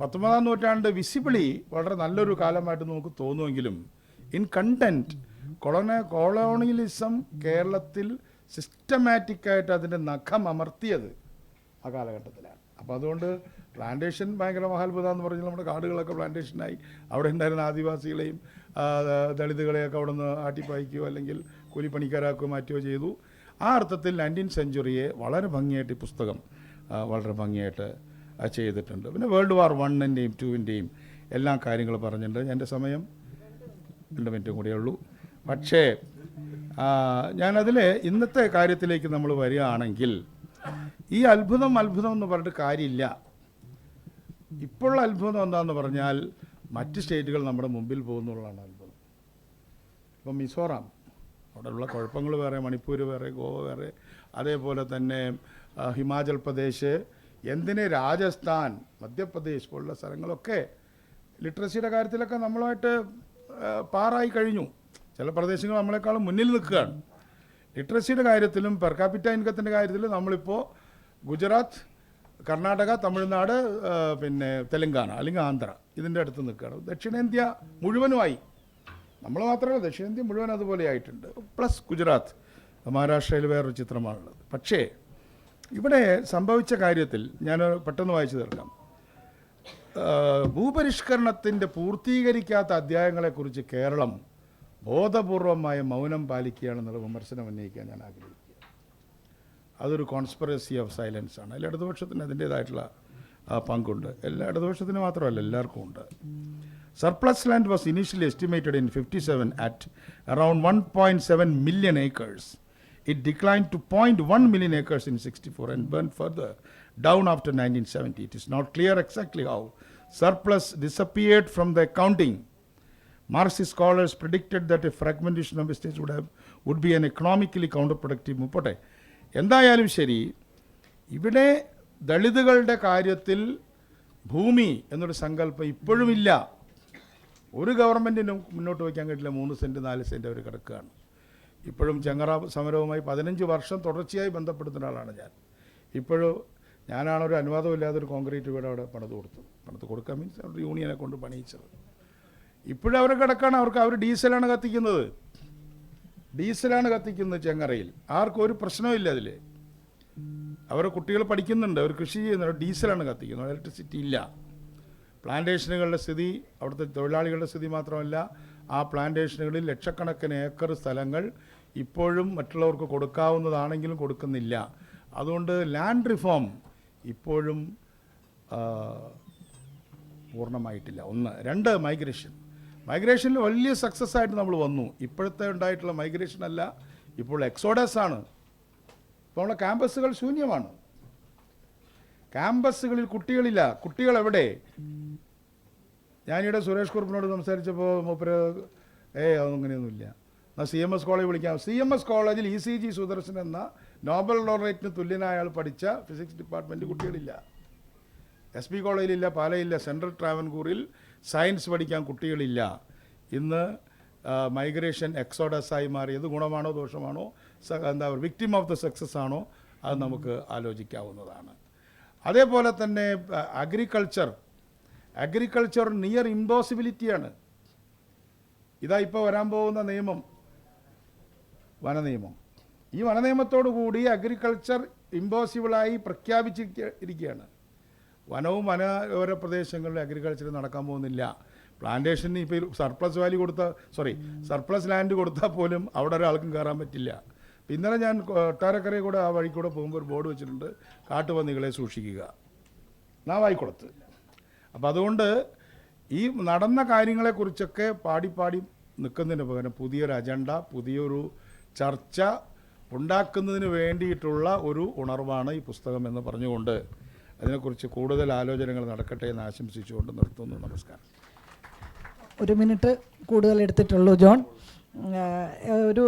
19ാം നൂറ്റാണ്ട് വിസിബിളി വളരെ നല്ലൊരു കാലമായിട്ട് നമുക്ക് തോന്നുമെങ്കിലും ഇൻ കണ്ടൻറ്റ് കൊളോണിയലിസം കേരളത്തിൽ സിസ്റ്റമാറ്റിക്കായിട്ട് അതിൻ്റെ നഖം അമർത്തിയത് ആ കാലഘട്ടത്തിലാണ്. അപ്പോൾ അതുകൊണ്ട് പ്ലാന്റേഷൻ ഭയങ്കര മഹാത്ഭുതം എന്ന് പറഞ്ഞാൽ നമ്മുടെ കാടുകളൊക്കെ പ്ലാന്റേഷനായി. അവിടെ ഉണ്ടായിരുന്ന ആദിവാസികളെയും ദളിതുകളെയൊക്കെ അവിടെ നിന്ന് ആട്ടിപ്പായിക്കുകയോ അല്ലെങ്കിൽ കൂലിപ്പണിക്കാരാക്കുകയോ മാറ്റുകയോ ചെയ്തു. ആ അർത്ഥത്തിൽ 19th സെഞ്ച്വറിയെ വളരെ ഭംഗിയായിട്ട് ഈ പുസ്തകം വളരെ ഭംഗിയായിട്ട് ചെയ്തിട്ടുണ്ട്. പിന്നെ വേൾഡ് വാർ 1-ൻ്റെയും 2-ൻ്റെയും എല്ലാ കാര്യങ്ങൾ പറഞ്ഞിട്ടുണ്ട്. എൻ്റെ സമയം 2 മിനിറ്റും കൂടിയേ ഉള്ളൂ. പക്ഷേ ഞാനതിൽ ഇന്നത്തെ കാര്യത്തിലേക്ക് നമ്മൾ വരികയാണെങ്കിൽ ഈ അത്ഭുതം എന്ന് പറഞ്ഞിട്ട് കാര്യമില്ല. ഇപ്പോഴുള്ള അത്ഭുതം എന്താണെന്ന് പറഞ്ഞാൽ മറ്റ് സ്റ്റേറ്റുകൾ നമ്മുടെ മുമ്പിൽ പോകുന്നുള്ളതാണ് അത്ഭുതം. ഇപ്പം മിസോറാം, അവിടെയുള്ള കുഴപ്പങ്ങൾ വേറെ, മണിപ്പൂർ വേറെ, ഗോവ വേറെ, അതേപോലെ തന്നെ ഹിമാചൽ പ്രദേശ്, എന്തിന് രാജസ്ഥാൻ, മധ്യപ്രദേശ് പോലുള്ള സ്ഥലങ്ങളൊക്കെ ലിറ്ററസിയുടെ കാര്യത്തിലൊക്കെ നമ്മളുമായിട്ട് പാറായി കഴിഞ്ഞു. ചില പ്രദേശങ്ങൾ നമ്മളെക്കാളും മുന്നിൽ നിൽക്കുകയാണ്. ലിറ്ററസിയുടെ കാര്യത്തിലും പെർ ക്യാപിറ്റ ഇൻകത്തിൻ്റെ കാര്യത്തിലും നമ്മളിപ്പോൾ ഗുജറാത്ത്, കർണാടക, തമിഴ്നാട്, പിന്നെ തെലങ്കാന അല്ലെങ്കിൽ ആന്ധ്ര ഇതിൻ്റെ അടുത്ത് നിൽക്കുകയാണ്. ദക്ഷിണേന്ത്യ മുഴുവനുമായി, നമ്മൾ മാത്രമല്ല ദക്ഷിണേന്ത്യ മുഴുവൻ അതുപോലെ ആയിട്ടുണ്ട്. പ്ലസ് ഗുജറാത്ത്, മഹാരാഷ്ട്രയിൽ വേറൊരു ചിത്രമാണുള്ളത്. പക്ഷേ ഇവിടെ സംഭവിച്ച കാര്യത്തിൽ ഞാൻ പെട്ടെന്ന് വായിച്ചു തീർക്കാം. ഭൂപരിഷ്കരണത്തിൻ്റെ പൂർത്തീകരിക്കാത്ത അധ്യായങ്ങളെക്കുറിച്ച് കേരളം ബോധപൂർവമായ മൗനം പാലിക്കുകയാണെന്നുള്ള വിമർശനം ഉന്നയിക്കാൻ ഞാൻ ആഗ്രഹിക്കുക. അതൊരു കോൺസ്പിറസി ഓഫ് സൈലൻസ് ആണ്. അതിൽ ഇടതുപക്ഷത്തിന് അതിൻ്റേതായിട്ടുള്ള പങ്കുണ്ട്. ഇടതുപക്ഷത്തിന് മാത്രമല്ല, എല്ലാവർക്കും ഉണ്ട്. Surplus land was initially estimated in 57 at around 1.7 million acres. It declined to 0.1 million acres in 64 and went further down after 1970. It is not clear exactly how surplus disappeared from the accounting. Marxist scholars predicted that a fragmentation of estates would be an economically counterproductive മുപ്പോട്ടെ. എന്തായാലും ശരി, ഇവിടെ ദളിതുകളുടെ കാര്യത്തിൽ ഭൂമി എന്നൊരു സങ്കല്പം ഇപ്പോഴുമില്ല. ഒരു ഗവൺമെൻറ്റിനും മുന്നോട്ട് വയ്ക്കാൻ കഴിയില്ല. 3 സെൻറ്റ് 4 സെൻറ്റ് അവർ കിടക്കുകയാണ്. ഇപ്പോഴും ചെങ്ങറ സമരവുമായി 15 വർഷം തുടർച്ചയായി ബന്ധപ്പെടുന്ന ഒരാളാണ് ഞാൻ. ഇപ്പോഴും ഞാനാണൊരു അനുവാദമില്ലാതെ ഒരു കോൺക്രീറ്റ് വീട് അവിടെ പണിത് കൊടുക്കാൻ മീൻസ് അവരുടെ യൂണിയനെ കൊണ്ട് പണിയിച്ചത്. ഇപ്പോഴും അവർ കിടക്കാണ്. അവർ ഡീസലാണ് കത്തിക്കുന്നത് ചെങ്ങറയിൽ. ആർക്കും ഒരു പ്രശ്നമില്ല അതിൽ. അവരുടെ കുട്ടികൾ പഠിക്കുന്നുണ്ട്, അവർ കൃഷി ചെയ്യുന്നുണ്ട്, ഡീസലാണ് കത്തിക്കുന്നത്, ഇലക്ട്രിസിറ്റി ഇല്ല. പ്ലാന്റേഷനുകളുടെ സ്ഥിതി, അവിടുത്തെ തൊഴിലാളികളുടെ സ്ഥിതി മാത്രമല്ല, ആ പ്ലാന്റേഷനുകളിൽ ലക്ഷക്കണക്കിന് ഏക്കർ സ്ഥലങ്ങൾ ഇപ്പോഴും മറ്റുള്ളവർക്ക് കൊടുക്കാവുന്നതാണെങ്കിലും കൊടുക്കുന്നില്ല. അതുകൊണ്ട് ലാൻഡ് റിഫോം ഇപ്പോഴും പൂർണ്ണമായിട്ടില്ല. 1. 2, മൈഗ്രേഷനിൽ വലിയ സക്സസ് ആയിട്ട് നമ്മൾ വന്നു. ഇപ്പോഴത്തെ ഉണ്ടായിട്ടുള്ള മൈഗ്രേഷൻ അല്ല, ഇപ്പോൾ എക്സോഡസ് ആണ്. ഇപ്പോൾ നമ്മളെ ക്യാമ്പസുകൾ ശൂന്യമാണ്. ക്യാമ്പസുകളിൽ കുട്ടികളില്ല. കുട്ടികൾ എവിടെ? ഞാനിവിടെ സുരേഷ് കുറുപ്പിനോട് സംസാരിച്ചപ്പോൾ മൂപ്പര് അങ്ങനെയൊന്നുമില്ല, എന്നാൽ CMS കോളേജ് വിളിക്കാം. CMS കോളേജിൽ ECG സുദർശൻ എന്ന നോബൽ ലോറേറ്റിന് തുല്യനായ ആൾ പഠിച്ച ഫിസിക്സ് ഡിപ്പാർട്ട്മെൻറ്റ് കുട്ടികളില്ല. SP കോളേജിലില്ല, പാലയില്ല. സെൻട്രൽ ട്രാവൻകൂറിൽ സയൻസ് പഠിക്കാൻ കുട്ടികളില്ല. ഇന്ന് മൈഗ്രേഷൻ എക്സോഡസായി മാറിയത് ഗുണമാണോ ദോഷമാണോ, എന്താ പറയുക, വിക്ടിം ഓഫ് ദ സക്സസ് ആണോ, അത് നമുക്ക് ആലോചിക്കാവുന്നതാണ്. അതേപോലെ തന്നെ അഗ്രികൾച്ചർ നിയർ ഇമ്പോസിബിലിറ്റിയാണ്. ഇതാ ഇപ്പോൾ വരാൻ പോകുന്ന നിയമം, വനനിയമം. ഈ വനനിയമത്തോടു കൂടി അഗ്രികൾച്ചർ ഇമ്പോസിബിളായി പ്രഖ്യാപിച്ചിരിക്കുകയാണ്. വനവും വനയോര പ്രദേശങ്ങളിൽ അഗ്രികൾച്ചർ നടക്കാൻ പോകുന്നില്ല. പ്ലാന്റേഷന് ഇപ്പോൾ സർപ്ലസ് ലാൻഡ് കൊടുത്താൽ പോലും അവിടെ ഒരാൾക്കും കയറാൻ പറ്റില്ല. ഇന്നലെ ഞാൻ കൊട്ടാരക്കരയിൽ കൂടെ ആ വഴി കൂടെ പോകുമ്പോൾ ഒരു ബോർഡ് വെച്ചിട്ടുണ്ട്, കാട്ടുപന്നികളെ സൂക്ഷിക്കുക, നാവായിക്കുളത്ത്. അപ്പോൾ അതുകൊണ്ട് ഈ നടന്ന കാര്യങ്ങളെക്കുറിച്ചൊക്കെ പാടി നിൽക്കുന്നതിന് പകരം പുതിയൊരു അജണ്ട, പുതിയൊരു ചർച്ച ഉണ്ടാക്കുന്നതിന് വേണ്ടിയിട്ടുള്ള ഒരു ഉണർവാണ് ഈ പുസ്തകം എന്ന് പറഞ്ഞുകൊണ്ട് അതിനെക്കുറിച്ച് കൂടുതൽ ആലോചനകൾ നടക്കട്ടെ എന്ന് ആശംസിച്ചുകൊണ്ട് നിർത്തുന്നു. നമസ്കാരം. 1 മിനിറ്റ് കൂടുതൽ എടുത്തിട്ടുള്ളൂ ജോൺ. ഒരു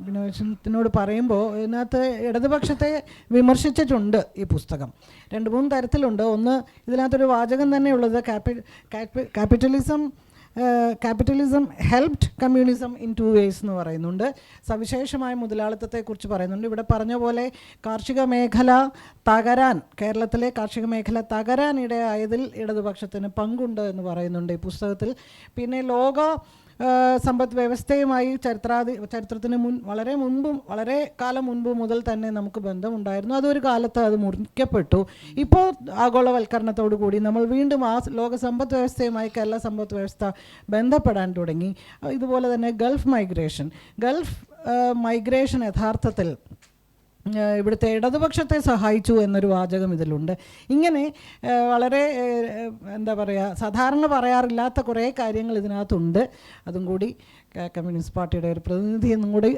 വിനോദത്തിനോട് പറയുമ്പോൾ ഇതിനകത്ത് ഇടതുപക്ഷത്തെ വിമർശിച്ചിട്ടുണ്ട് ഈ പുസ്തകം. 2-3 തരത്തിലുണ്ട്. ഒന്ന്, ഇതിനകത്തൊരു വാചകം തന്നെയുള്ളത് capitalism helped communism in 2 ways എന്ന് പറയുന്നുണ്ട്. സവിശേഷമായ മുതലാളിത്തത്തെക്കുറിച്ച് പറയുന്നുണ്ട്. ഇവിടെ പറഞ്ഞ പോലെ കേരളത്തിലെ കാർഷിക മേഖല തകരാൻ ഇടയായതിൽ ഇടതുപക്ഷത്തിന് പങ്കുണ്ട് എന്ന് പറയുന്നുണ്ട് ഈ പുസ്തകത്തിൽ. പിന്നെ ലോക സമ്പദ് വ്യവസ്ഥയുമായി ചരിത്രത്തിന് വളരെ കാലം മുൻപ് മുതൽ തന്നെ നമുക്ക് ബന്ധമുണ്ടായിരുന്നു. അതൊരു കാലത്ത് അത് മുറിക്കപ്പെട്ടു. ഇപ്പോൾ ആഗോളവൽക്കരണത്തോടു കൂടി നമ്മൾ വീണ്ടും ആ ലോക സമ്പദ് വ്യവസ്ഥയുമായി കേരള സമ്പദ് വ്യവസ്ഥ ബന്ധപ്പെടാൻ തുടങ്ങി. ഇതുപോലെ തന്നെ ഗൾഫ് മൈഗ്രേഷൻ യഥാർത്ഥത്തിൽ ഇവിടുത്തെ ഇടതുപക്ഷത്തെ സഹായിച്ചു എന്നൊരു വാചകം ഇതിലുണ്ട്. ഇങ്ങനെ വളരെ എന്താ പറയുക, സാധാരണ പറയാറില്ലാത്ത കുറേ കാര്യങ്ങൾ ഇതിനകത്തുണ്ട്. അതും കൂടി കമ്മ്യൂണിസ്റ്റ് പാർട്ടിയുടെ ഒരു പ്രതിനിധി എന്നും കൂടി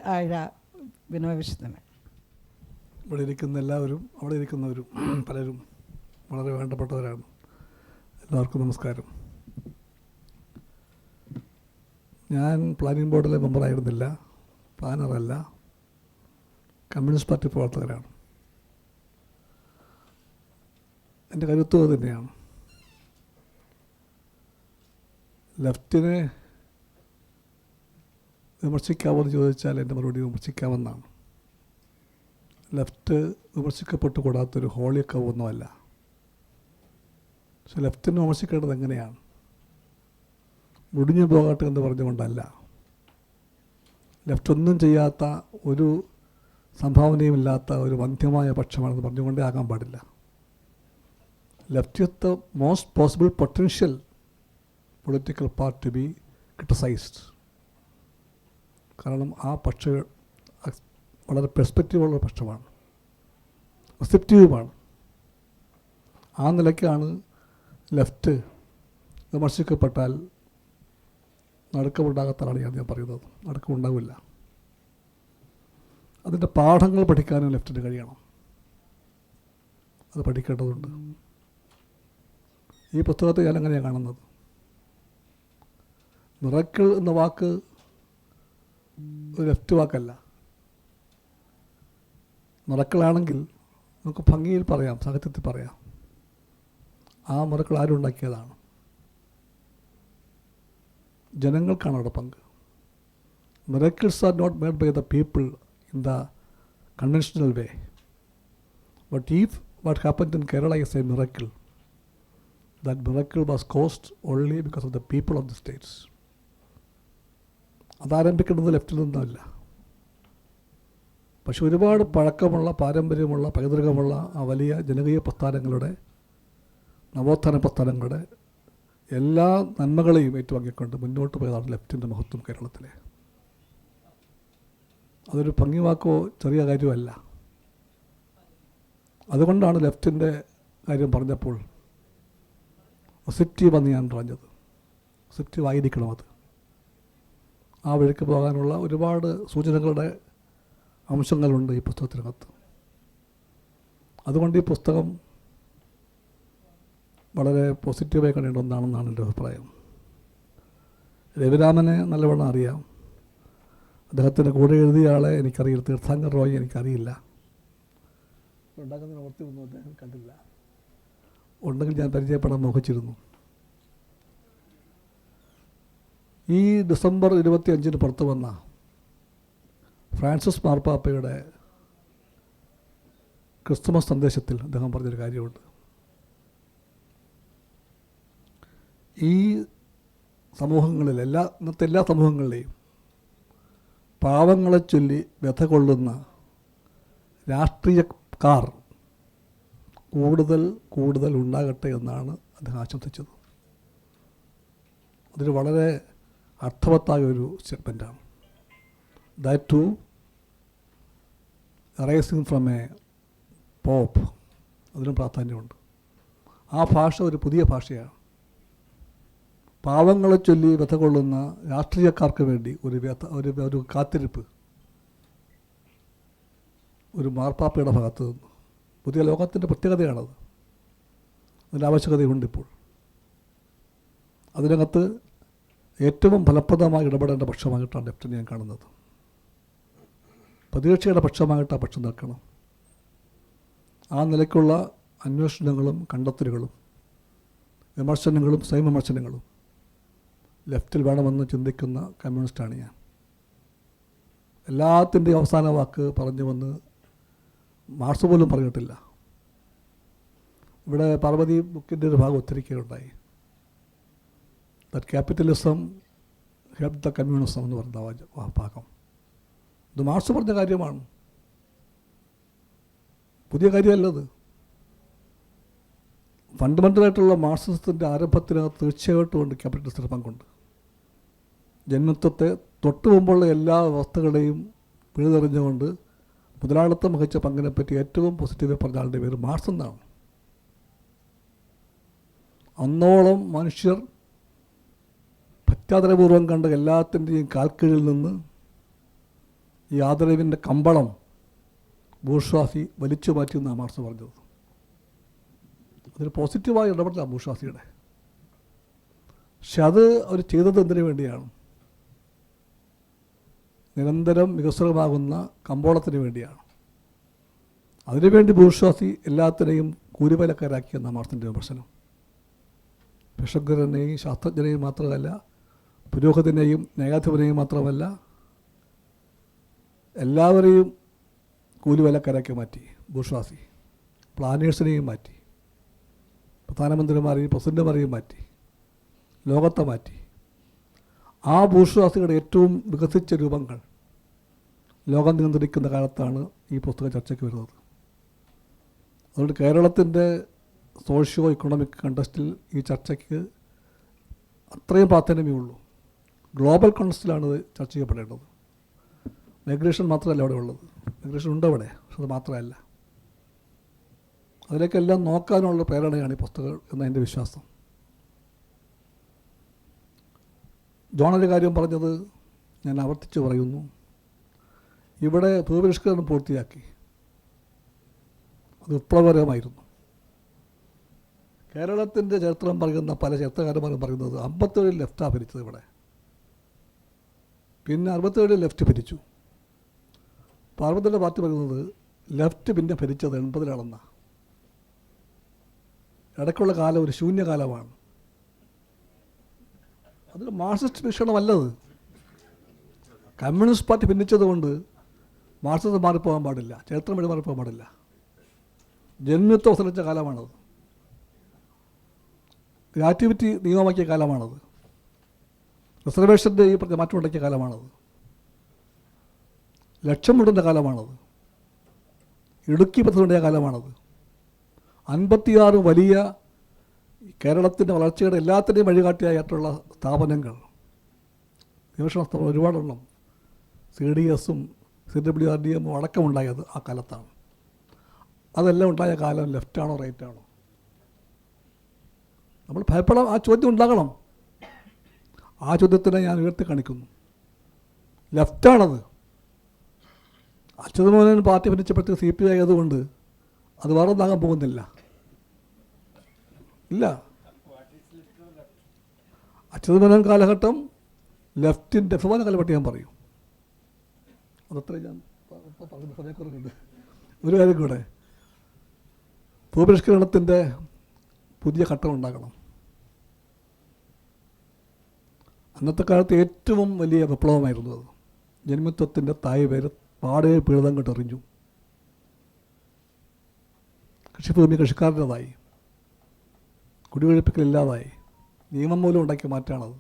വിനോദവിശ്വത്തിന്. ഇവിടെ ഇരിക്കുന്ന എല്ലാവരും അവിടെ ഇരിക്കുന്നവരും പലരും വളരെ വേണ്ടപ്പെട്ടവരാണ്. എല്ലാവർക്കും നമസ്കാരം. ഞാൻ പ്ലാനിംഗ് ബോർഡിലെ മെമ്പറായിരുന്നില്ല, പ്ലാനറല്ല, കമ്മ്യൂണിസ്റ്റ് പാർട്ടി പ്രവർത്തകരാണ്. എൻ്റെ കരുത്ത് തന്നെയാണ്. ലെഫ്റ്റിനെ വിമർശിക്കാമെന്ന് ചോദിച്ചാൽ എൻ്റെ മറുപടി വിമർശിക്കാമെന്നാണ്. Left വിമർശിക്കപ്പെട്ടുകൂടാത്തൊരു holy കവൊന്നുമല്ല. പക്ഷെ ലെഫ്റ്റിനെ വിമർശിക്കേണ്ടത് എങ്ങനെയാണ്? മുടിഞ്ഞു പോകട്ടെ എന്ന് പറഞ്ഞുകൊണ്ടല്ല. ലെഫ്റ്റ് ഒന്നും ചെയ്യാത്ത, ഒരു സംഭാവനയുമില്ലാത്ത ഒരു വന്ധ്യമായ പക്ഷമാണെന്ന് പറഞ്ഞുകൊണ്ടേ ആകാൻ പാടില്ല. Left with the most possible potential political part two B criticised. കാരണം ആ പക്ഷം വളരെ പെർസ്പെക്റ്റീവുള്ള പക്ഷമാണ്, റിസെപ്റ്റീവുമാണ്. ആ നിലയ്ക്കാണ് ലെഫ്റ്റ് വിമർശിക്കപ്പെട്ടാൽ നടുക്കമുണ്ടാകത്താണ് ഞാൻ പറയുന്നത്. നടുക്കമുണ്ടാവില്ല. അതിൻ്റെ പാഠങ്ങൾ പഠിക്കാനും ലെഫ്റ്റിന് കഴിയണം. അത് പഠിക്കേണ്ടതുണ്ട്. ഈ പുസ്തകത്തെ ഞാൻ അങ്ങനെയാണ് കാണുന്നത്. മിറക്കിൾ എന്ന വാക്ക് ഒരു ലെഫ്റ്റ് വാക്കല്ല. മിറക്കിളാണെങ്കിൽ നമുക്ക് ഭംഗിയിൽ പറയാം, സാഹിത്യത്തിൽ പറയാം. ആ മിറക്കിൾ ആരുണ്ടാക്കിയതാണ്? ജനങ്ങൾക്കാണ് അവിടെ പങ്ക്. Miracles are not made by the people in the conventional way. But if what happened in Kerala is a miracle, that miracle was caused only because of the people of the states. അതാരംഭിക്കുന്നത് ലെഫ്റ്റിൽ നിന്നല്ല. പക്ഷെ ഒരുപാട് പഴക്കമുള്ള, പാരമ്പര്യമുള്ള, പൈതൃകമുള്ള ആ വലിയ ജനകീയ പ്രസ്ഥാനങ്ങളുടെ, നവോത്ഥാന പ്രസ്ഥാനങ്ങളുടെ എല്ലാ നന്മകളെയും ഏറ്റുവാങ്ങിക്കൊണ്ട് മുന്നോട്ട് പോയതാണ് ലെഫ്റ്റിൻ്റെ മഹത്വം കേരളത്തിലെ. അതൊരു ഭംഗിവാക്കോ ചെറിയ കാര്യമല്ല. അതുകൊണ്ടാണ് ലെഫ്റ്റിൻ്റെ കാര്യം പറഞ്ഞപ്പോൾ റിസെപ്റ്റീവ് എന്ന് ഞാൻ പറഞ്ഞത്. റിസെപ്റ്റീവ് ആയിരിക്കണം. അത് ആ വഴിക്ക് പോകാനുള്ള ഒരുപാട് സൂചനകളുടെ അംശങ്ങളുണ്ട് ഈ പുസ്തകത്തിനകത്ത്. അതുകൊണ്ട് ഈ പുസ്തകം വളരെ പോസിറ്റീവായി കാണേണ്ട ഒന്നാണെന്നാണ് എൻ്റെ അഭിപ്രായം. രവിരാമനെ നല്ലവണ്ണം അറിയാം. അദ്ദേഹത്തിൻ്റെ കൂടെ എഴുതിയ ആളെ എനിക്കറിയില്ല. തീർത്ഥാങ്കർ റോയ് എനിക്കറിയില്ല. ഉണ്ടാക്കുന്ന പ്രവൃത്തിയൊന്നും അദ്ദേഹം കണ്ടില്ല. ഉണ്ടെങ്കിൽ ഞാൻ പരിചയപ്പെടാൻ മോഹിച്ചിരുന്നു. ഈ ഡിസംബർ 25 പുറത്തു വന്ന ഫ്രാൻസിസ് മാർപ്പാപ്പയുടെ ക്രിസ്തുമസ് സന്ദേശത്തിൽ അദ്ദേഹം പറഞ്ഞൊരു കാര്യമുണ്ട്. ഈ സമൂഹങ്ങളിൽ ഇന്നത്തെ എല്ലാ സമൂഹങ്ങളിലെയും പാവങ്ങളെ ചൊല്ലി വ്യഥ കൊള്ളുന്ന രാഷ്ട്രീയക്കാർ കൂടുതൽ ഉണ്ടാകട്ടെ എന്നാണ് അദ്ദേഹം ആശംസിച്ചത്. അതൊരു വളരെ അർത്ഥവത്തായ ഒരു സ്റ്റേറ്റ്മെൻറ്റാണ്. That too arising from a pope, അതിനും പ്രാധാന്യമുണ്ട്. ആ ഭാഷ ഒരു പുതിയ ഭാഷയാണ്. പാവങ്ങളെ ചൊല്ലി വ്യഥ കൊള്ളുന്ന രാഷ്ട്രീയക്കാർക്ക് വേണ്ടി ഒരു കാത്തിരിപ്പ് ഒരു മാർപ്പാപ്പയുടെ ഭാഗത്ത് നിന്ന്. പുതിയ ലോകത്തിൻ്റെ പ്രത്യേകതയാണത്. അതിൻ്റെ ആവശ്യകതയുണ്ടിപ്പോൾ. അതിനകത്ത് ഏറ്റവും ഫലപ്രദമായി ഇടപെടേണ്ട പക്ഷമായിട്ടാണ് ലെഫ്റ്റിനെ ഞാൻ കാണുന്നത്. പ്രതീക്ഷയുടെ പക്ഷമായിട്ട് ആ പക്ഷം നിൽക്കണം. ആ നിലയ്ക്കുള്ള അന്വേഷണങ്ങളും കണ്ടെത്തലുകളും വിമർശനങ്ങളും സ്വയം വിമർശനങ്ങളും ലെഫ്റ്റിൽ വേണമെന്ന് ചിന്തിക്കുന്ന കമ്മ്യൂണിസ്റ്റാണ് ഞാൻ. എല്ലാത്തിൻ്റെയും അവസാന വാക്ക് പറഞ്ഞു വന്ന് മാർക്സ് പോലും പറഞ്ഞിട്ടില്ല. ഇവിടെ പാർവതി ബുക്കിൻ്റെ ഒരു ഭാഗം ഉദ്ധരിക്കുകയുണ്ടായി. That capitalism help the communism എന്ന് പറയുന്ന ഭാഗം. ഇത് മാർക്സ് പറഞ്ഞ കാര്യമാണ്, പുതിയ കാര്യമല്ലത്. ഫണ്ടമെൻ്റലായിട്ടുള്ള മാർക്സിസത്തിൻ്റെ ആരംഭത്തിനകത്ത് തീർച്ചയായിട്ടും ഉണ്ട് ക്യാപിറ്റലിസത്തിൻ്റെ പങ്കുണ്ട്. ജന്മത്വത്തെ തൊട്ടു മുമ്പുള്ള എല്ലാ വ്യവസ്ഥകളെയും പിഴുതെറിഞ്ഞുകൊണ്ട് മുതലാളിത്തം വഹിച്ച പങ്കിനെപ്പറ്റി ഏറ്റവും പോസിറ്റീവായി പറഞ്ഞ ആളുടെ പേര് മാർക്സ് എന്നാണ്. അന്നോളം മനുഷ്യർ പശ്ചാത്തലപൂർവ്വം കണ്ട എല്ലാത്തിൻ്റെയും കാൽക്കീഴിൽ നിന്ന് ഈ ആദരവിൻ്റെ കമ്പളം ബൂർഷ്വാസി വലിച്ചു മാറ്റിയെന്നാണ് മാർക്സ് പറഞ്ഞത്. അതൊരു പോസിറ്റീവായ ഇടപെടലാണ് ബൂർഷ്വാസിയുടെ. പക്ഷെ അത് അവർ ചെയ്തത് എന്തിനു വേണ്ടിയാണ്? നിരന്തരം വികസ്വരമാകുന്ന കമ്പോളത്തിന് വേണ്ടിയാണ്. അതിനുവേണ്ടി ബൂർഷ്വാസി എല്ലാത്തിനെയും കൂലിവേലക്കാരാക്കിയെന്ന മാർക്സിൻ്റെ വിമർശനം. ഭിഷഗ്വരനെയും ശാസ്ത്രജ്ഞനെയും മാത്രമല്ല, പുരോഹിതനെയും ന്യായാധിപനെയും മാത്രമല്ല, എല്ലാവരെയും കൂലിവേലക്കാരാക്കി മാറ്റി ബൂർഷ്വാസി. പ്ലാനേഴ്സിനെയും മാറ്റി, പ്രധാനമന്ത്രിമാരെയും പ്രസിഡന്റുമാരെയും മാറ്റി, ലോകത്തെ മാറ്റി. ആ ബൂർഷ്വാസിയുടെ ഏറ്റവും വികസിച്ച രൂപങ്ങൾ ലോകം നിയന്ത്രിക്കുന്ന കാലത്താണ് ഈ പുസ്തക ചർച്ചയ്ക്ക് വരുന്നത്. അതുകൊണ്ട് കേരളത്തിൻ്റെ സോഷ്യോ ഇക്കണോമിക് കണ്ടസ്റ്റിൽ ഈ ചർച്ചയ്ക്ക് അത്രയും പ്രാധാന്യമേ ഉള്ളൂ. ഗ്ലോബൽ കോണ്ടസ്റ്റിലാണ് ഇത് ചർച്ച ചെയ്യപ്പെടേണ്ടത്. മൈഗ്രേഷൻ മാത്രമല്ല അവിടെ ഉള്ളത്. മൈഗ്രേഷൻ ഉണ്ട് അവിടെ, പക്ഷെ അത് മാത്രമല്ല. അതിലേക്കെല്ലാം നോക്കാനുള്ള പ്രേരണയാണ് ഈ പുസ്തകം എന്ന എൻ്റെ വിശ്വാസം. ജോണൊരു കാര്യം പറഞ്ഞത് ഞാൻ ആവർത്തിച്ച് പറയുന്നു. ഇവിടെ ഭൂപരിഷ്കരണം പൂർത്തിയാക്കി. അത് വിപ്ലവകരമായിരുന്നു. കേരളത്തിൻ്റെ ചരിത്രം പറയുന്ന പല ചരിത്രകാരന്മാരും പറയുന്നത് 57 ലെഫ്റ്റാണ് ഭരിച്ചത് ഇവിടെ. പിന്നെ 67 ലെഫ്റ്റ് ഭരിച്ചു. പാർവതിയുടെ പാർട്ടി പറയുന്നത് ലെഫ്റ്റ് പിന്നെ ഭരിച്ചത് 80-ലാണെന്നാണ്. ഇടയ്ക്കുള്ള കാലം ഒരു ശൂന്യകാലമാണ്. അതൊരു മാർക്സിസ്റ്റ് വീക്ഷണമല്ലത്. കമ്മ്യൂണിസ്റ്റ് പാർട്ടി ഭിന്നിച്ചതുകൊണ്ട് മാർക്സിസം മാറിപ്പോകാൻ പാടില്ല, ചരിത്രം വഴി മാറിപ്പോകാൻ പാടില്ല. ജന്മിത്വം അവസാനിച്ച കാലമാണത്. ഗ്രാറ്റുവിറ്റി നിയമമാക്കിയ കാലമാണത്. റിസർവേഷൻ്റെ ഈ മാറ്റമുണ്ടാക്കിയ കാലമാണത്. ലക്ഷ്യമിടുന്ന കാലമാണത്. ഇടുക്കി പദ്ധതിയുണ്ടായ കാലമാണത്. 56 വലിയ കേരളത്തിൻ്റെ വളർച്ചയുടെ എല്ലാത്തിൻ്റെയും വഴികാട്ടിയായിട്ടുള്ള സ്ഥാപനങ്ങൾ, ഗവേഷണ സ്ഥാപനം ഒരുപാടെണ്ണം, CDSും CWRDM അടക്കമുണ്ടായത് ആ കാലത്താണ്. അതെല്ലാം ഉണ്ടായ കാലം ലെഫ്റ്റാണോ റൈറ്റാണോ? നമ്മൾ ഭയപ്പെടാം. ആ ചോദ്യം ഉണ്ടാകണം. ആ ചോദ്യത്തിനെ ഞാൻ ഉയർത്തി കാണിക്കുന്നു. ലെഫ്റ്റാണത്. അച്യുതമോഹൻ പാർട്ടി ഭരിച്ചപ്പോഴത്തേക്ക് CPI ആയതുകൊണ്ട് അത് വേറെ ഒന്നാകാൻ പോകുന്നില്ല. ഇല്ല. അച്യുതമേനോൻ കാലഘട്ടം ലെഫ്റ്റിൻ്റെ എഫ്മാന കാലഘട്ടം ഞാൻ പറയും. അതത്ര ഞാൻ പറയുന്ന സമയക്കുറവുണ്ട്. ഒരു കാര്യം കൂടെ, ഭൂപരിഷ്കരണത്തിൻ്റെ പുതിയ ഘട്ടം ഉണ്ടാക്കണം. അന്നത്തെ കാലത്ത് ഏറ്റവും വലിയ വിപ്ലവമായിരുന്നു അത്. ജന്മിത്വത്തിൻ്റെ തായ് പേര് പാടെ പീഡിതം കെട്ടെറിഞ്ഞു. കൃഷിഭൂമി കൃഷിക്കാരൻ്റെതായി, കുടിയൊഴിപ്പിക്കലില്ലാതായി, നിയമം മൂലം ഉണ്ടാക്കിയ മാറ്റാണത്.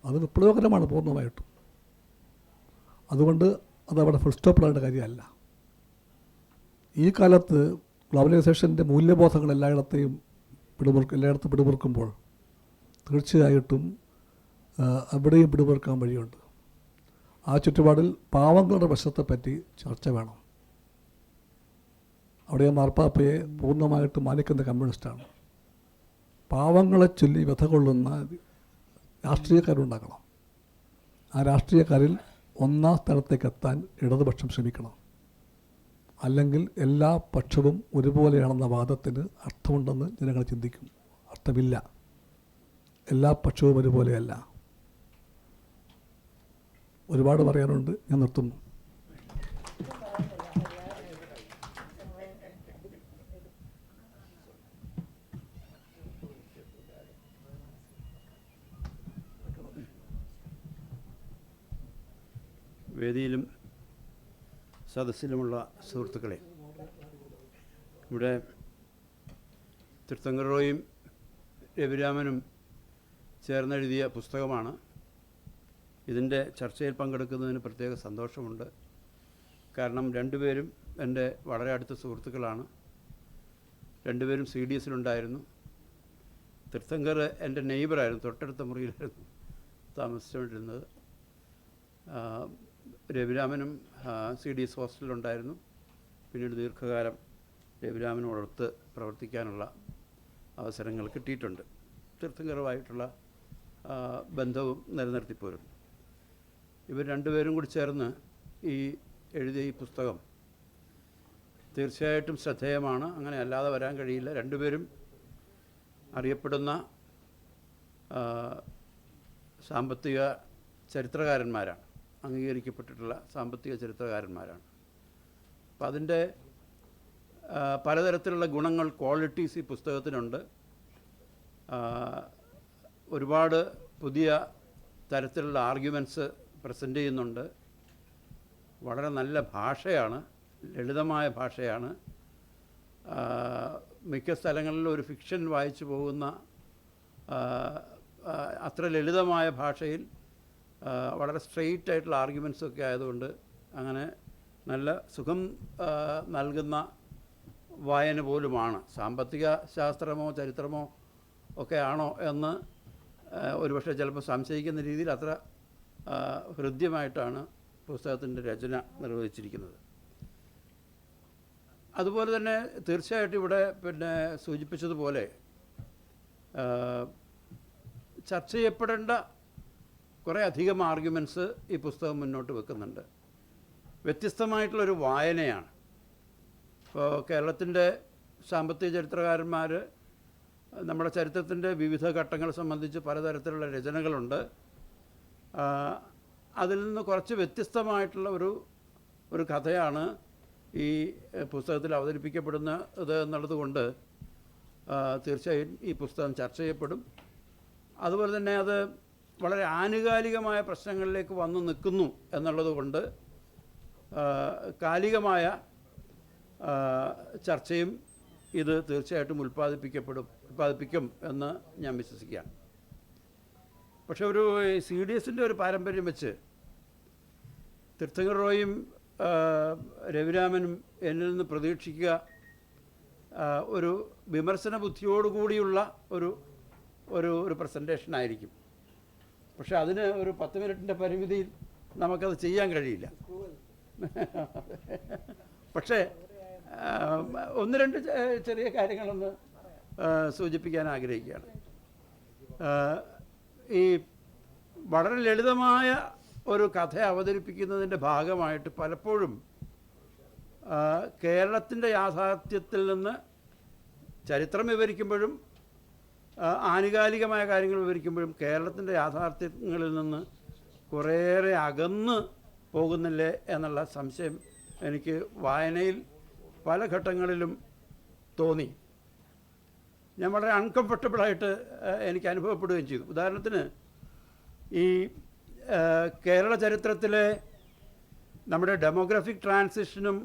അത് വിപ്ലവകരമാണ് പൂർണ്ണമായിട്ടും. അതുകൊണ്ട് അതവിടെ ഫുൾ സ്റ്റോപ്പിലായിട്ട് കാര്യമല്ല. ഈ കാലത്ത് ഗ്ലോബലൈസേഷൻ്റെ മൂല്യബോധങ്ങൾ എല്ലായിടത്തും പിടിമുറുക്കുമ്പോൾ തീർച്ചയായിട്ടും അവിടെയും പിടിമുറുക്കാൻ വഴിയുണ്ട്. ആ ചുറ്റുപാടിൽ പാവങ്ങളുടെ പ്രശ്നത്തെപ്പറ്റി ചർച്ച വേണം. അവിടെ മാർപ്പാപ്പയെ പൂർണ്ണമായിട്ട് മാനിക്കുന്ന കമ്മ്യൂണിസ്റ്റാണ്. പാവങ്ങളെ ചൊല്ലി വ്യഥ കൊള്ളുന്ന രാഷ്ട്രീയക്കാരുണ്ടാക്കണം. ആ രാഷ്ട്രീയക്കാരിൽ ഒന്നാം സ്ഥലത്തേക്ക് എത്താൻ ഇടതുപക്ഷം ശ്രമിക്കണം. അല്ലെങ്കിൽ എല്ലാ പക്ഷവും ഒരുപോലെയാണെന്ന വാദത്തിന് അർത്ഥമുണ്ടെന്ന് ജനങ്ങൾ ചിന്തിക്കും. അർത്ഥമില്ല. എല്ലാ പക്ഷവും ഒരുപോലെയല്ല. ഒരുപാട് പറയാനുണ്ട്, ഞാൻ നിർത്തുന്നു. വേദിയിലും സദസ്സിലുമുള്ള സുഹൃത്തുക്കളെ, ഇവിടെ തീർത്ഥങ്കർ റോയും രവിരാമനും ചേർന്നെഴുതിയ പുസ്തകമാണ്. ഇതിൻ്റെ ചർച്ചയിൽ പങ്കെടുക്കുന്നതിന് പ്രത്യേക സന്തോഷമുണ്ട്. കാരണം രണ്ടുപേരും എൻ്റെ വളരെ അടുത്ത സുഹൃത്തുക്കളാണ്. രണ്ടുപേരും CDSലുണ്ടായിരുന്നു. തീർത്ഥങ്കർ എൻ്റെ നെയ്ബറായിരുന്നു, തൊട്ടടുത്ത മുറിയിലായിരുന്നു താമസിച്ചുകൊണ്ടിരുന്നത്. രവിരാമനും CDS ഹോസ്റ്റലിലുണ്ടായിരുന്നു. പിന്നീട് ദീർഘകാലം രവിരാമനോടൊത്ത് പ്രവർത്തിക്കാനുള്ള അവസരങ്ങൾ കിട്ടിയിട്ടുണ്ട്. തീർത്ഥങ്കറുമായിട്ടുള്ള ബന്ധവും നിലനിർത്തിപ്പോരുന്നു. ഇവർ രണ്ടുപേരും കൂടി ചേർന്ന് എഴുതിയ ഈ പുസ്തകം തീർച്ചയായിട്ടും ശ്രദ്ധേയമാണ്. അങ്ങനെ അല്ലാതെ വരാൻ കഴിയില്ല. രണ്ടുപേരും അറിയപ്പെടുന്ന സാമ്പത്തിക ചരിത്രകാരന്മാരാണ്, അംഗീകരിക്കപ്പെട്ടിട്ടുള്ള സാമ്പത്തിക ചരിത്രകാരന്മാരാണ്. അപ്പം അതിൻ്റെ പലതരത്തിലുള്ള ഗുണങ്ങൾ, ക്വാളിറ്റീസ് ഈ പുസ്തകത്തിനുണ്ട്. ഒരുപാട് പുതിയ തരത്തിലുള്ള ആർഗ്യുമെൻറ്റ്സ് പ്രസൻറ്റ് ചെയ്യുന്നുണ്ട്. വളരെ നല്ല ഭാഷയാണ്, ലളിതമായ ഭാഷയാണ്. മിക്ക സ്ഥലങ്ങളിലും ഒരു ഫിക്ഷൻ വായിച്ചു പോകുന്ന അത്ര ലളിതമായ ഭാഷയിൽ വളരെ സ്ട്രെയിറ്റ് ആയിട്ടുള്ള ആർഗ്യുമെൻറ്റ്സൊക്കെ ആയതുകൊണ്ട് അങ്ങനെ നല്ല സുഖം നൽകുന്ന വായന പോലുമാണ്. സാമ്പത്തിക ശാസ്ത്രമോ ചരിത്രമോ ഒക്കെ ആണോ എന്ന് ഒരുപക്ഷെ ചിലപ്പോൾ സംശയിക്കുന്ന രീതിയിൽ അത്ര ഹൃദ്യമായിട്ടാണ് പുസ്തകത്തിൻ്റെ രചന നിർവഹിച്ചിരിക്കുന്നത്. അതുപോലെ തന്നെ തീർച്ചയായിട്ടും ഇവിടെ സൂചിപ്പിച്ചതുപോലെ ചർച്ച ചെയ്യപ്പെടേണ്ട കുറേ അധികം ആർഗ്യുമെൻറ്റ്സ് ഈ പുസ്തകം മുന്നോട്ട് വെക്കുന്നുണ്ട്. വ്യത്യസ്തമായിട്ടുള്ളൊരു വായനയാണ്. ഇപ്പോൾ കേരളത്തിൻ്റെ സാമ്പത്തിക ചരിത്രകാരന്മാർ നമ്മുടെ ചരിത്രത്തിൻ്റെ വിവിധ ഘട്ടങ്ങൾ സംബന്ധിച്ച് പലതരത്തിലുള്ള രചനകളുണ്ട്. അതിൽ നിന്ന് കുറച്ച് വ്യത്യസ്തമായിട്ടുള്ള ഒരു കഥയാണ് ഈ പുസ്തകത്തിൽ അവതരിപ്പിക്കപ്പെടുന്നത് എന്നുള്ളത് കൊണ്ട് തീർച്ചയായും ഈ പുസ്തകം ചർച്ച ചെയ്യപ്പെടും. അതുപോലെ തന്നെ അത് വളരെ ആനുകാലികമായ പ്രശ്നങ്ങളിലേക്ക് വന്നു നിൽക്കുന്നു എന്നുള്ളത് കൊണ്ട് കാലികമായ ചർച്ചയും ഇത് തീർച്ചയായിട്ടും ഉൽപ്പാദിപ്പിക്കും എന്ന് ഞാൻ വിശ്വസിക്കുകയാണ്. പക്ഷെ ഒരു CDSൻ്റെ ഒരു പാരമ്പര്യം വെച്ച് തീർത്ഥങ്കർ റോയും രവിരാമനും എന്നിൽ നിന്ന് പ്രതീക്ഷിക്കുക ഒരു വിമർശന ബുദ്ധിയോടുകൂടിയുള്ള ഒരു പ്രസൻറ്റേഷൻ ആയിരിക്കും. പക്ഷെ അതിന് ഒരു 10 മിനിറ്റിൻ്റെ പരിമിതിയിൽ നമുക്കത് ചെയ്യാൻ കഴിയില്ല. പക്ഷേ ഒന്ന് രണ്ട് ചെറിയ കാര്യങ്ങളൊന്ന് സൂചിപ്പിക്കാൻ ആഗ്രഹിക്കുകയാണ്. ഈ വളരെ ലളിതമായ ഒരു കഥ അവതരിപ്പിക്കുന്നതിൻ്റെ ഭാഗമായിട്ട് പലപ്പോഴും കേരളത്തിൻ്റെ യാഥാർത്ഥ്യത്തിൽ നിന്ന് ചരിത്രം വിവരിക്കുമ്പോഴും ആനുകാലികമായ കാര്യങ്ങൾ വിവരിക്കുമ്പോഴും കേരളത്തിൻ്റെ യാഥാർത്ഥ്യങ്ങളിൽ നിന്ന് കുറേയേറെ അകന്ന് പോകുന്നില്ലേ എന്നുള്ള സംശയം എനിക്ക് വായനയിൽ പല ഘട്ടങ്ങളിലും തോന്നി. ഞാൻ വളരെ അൺകംഫർട്ടബിളായിട്ട് എനിക്ക് അനുഭവപ്പെടുകയും ചെയ്തു. ഉദാഹരണത്തിന് ഈ കേരള ചരിത്രത്തിലെ നമ്മുടെ ഡെമോഗ്രാഫിക് ട്രാൻസിഷനും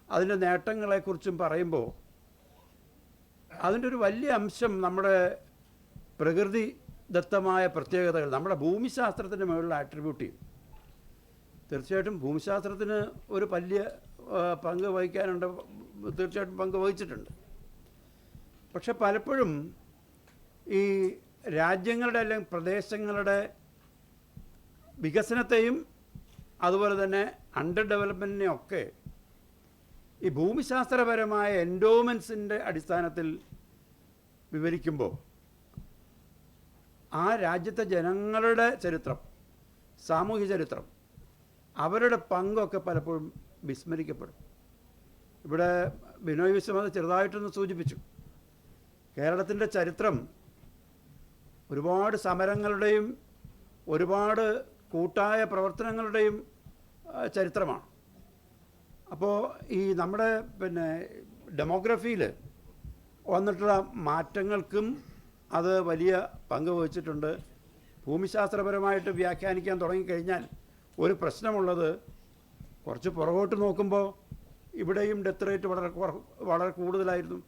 അതിൻ്റെ നേട്ടങ്ങളെക്കുറിച്ചും പറയുമ്പോൾ അതിൻ്റെ ഒരു വലിയ അംശം നമ്മുടെ പ്രകൃതിദത്തമായ പ്രത്യേകതകൾ, നമ്മുടെ ഭൂമിശാസ്ത്രത്തിൻ്റെ മുകളിൽ ആട്രിബ്യൂട്ട് ചെയ്യും. തീർച്ചയായിട്ടും ഭൂമിശാസ്ത്രത്തിന് ഒരു വലിയ പങ്ക് വഹിക്കാനുണ്ട്, തീർച്ചയായിട്ടും പങ്ക് വഹിച്ചിട്ടുണ്ട്. പക്ഷെ പലപ്പോഴും ഈ രാജ്യങ്ങളുടെ അല്ലെങ്കിൽ പ്രദേശങ്ങളുടെ വികസനത്തെയും അതുപോലെ തന്നെ അണ്ടർ ഡെവലപ്മെൻറ്റിനെയും ഒക്കെ ഈ ഭൂമിശാസ്ത്രപരമായ എൻഡോമെൻസിൻ്റെ അടിസ്ഥാനത്തിൽ വിവരിക്കുമ്പോൾ ആ രാജ്യത്തെ ജനങ്ങളുടെ ചരിത്രം, സാമൂഹ്യ ചരിത്രം, അവരുടെ പങ്കൊക്കെ പലപ്പോഴും വിസ്മരിക്കപ്പെടും. ഇവിടെ ബിനോയ് വിശ്വം അത് ചെറുതായിട്ടൊന്ന് സൂചിപ്പിച്ചു. കേരളത്തിൻ്റെ ചരിത്രം ഒരുപാട് സമരങ്ങളുടെയും ഒരുപാട് കൂട്ടായ പ്രവർത്തനങ്ങളുടെയും ചരിത്രമാണ്. അപ്പോൾ ഈ നമ്മുടെ ഡെമോഗ്രഫിയിൽ വന്നിട്ടുള്ള മാറ്റങ്ങൾക്കും അത് വലിയ പങ്ക് വഹിച്ചിട്ടുണ്ട്. ഭൂമിശാസ്ത്രപരമായിട്ട് വ്യാഖ്യാനിക്കാൻ തുടങ്ങിക്കഴിഞ്ഞാൽ ഒരു പ്രശ്നമുള്ളത്, കുറച്ച് പുറകോട്ട് നോക്കുമ്പോൾ ഇവിടെയും ഡെത്ത് റേറ്റ് വളരെ കൂടുതലായിരുന്നു,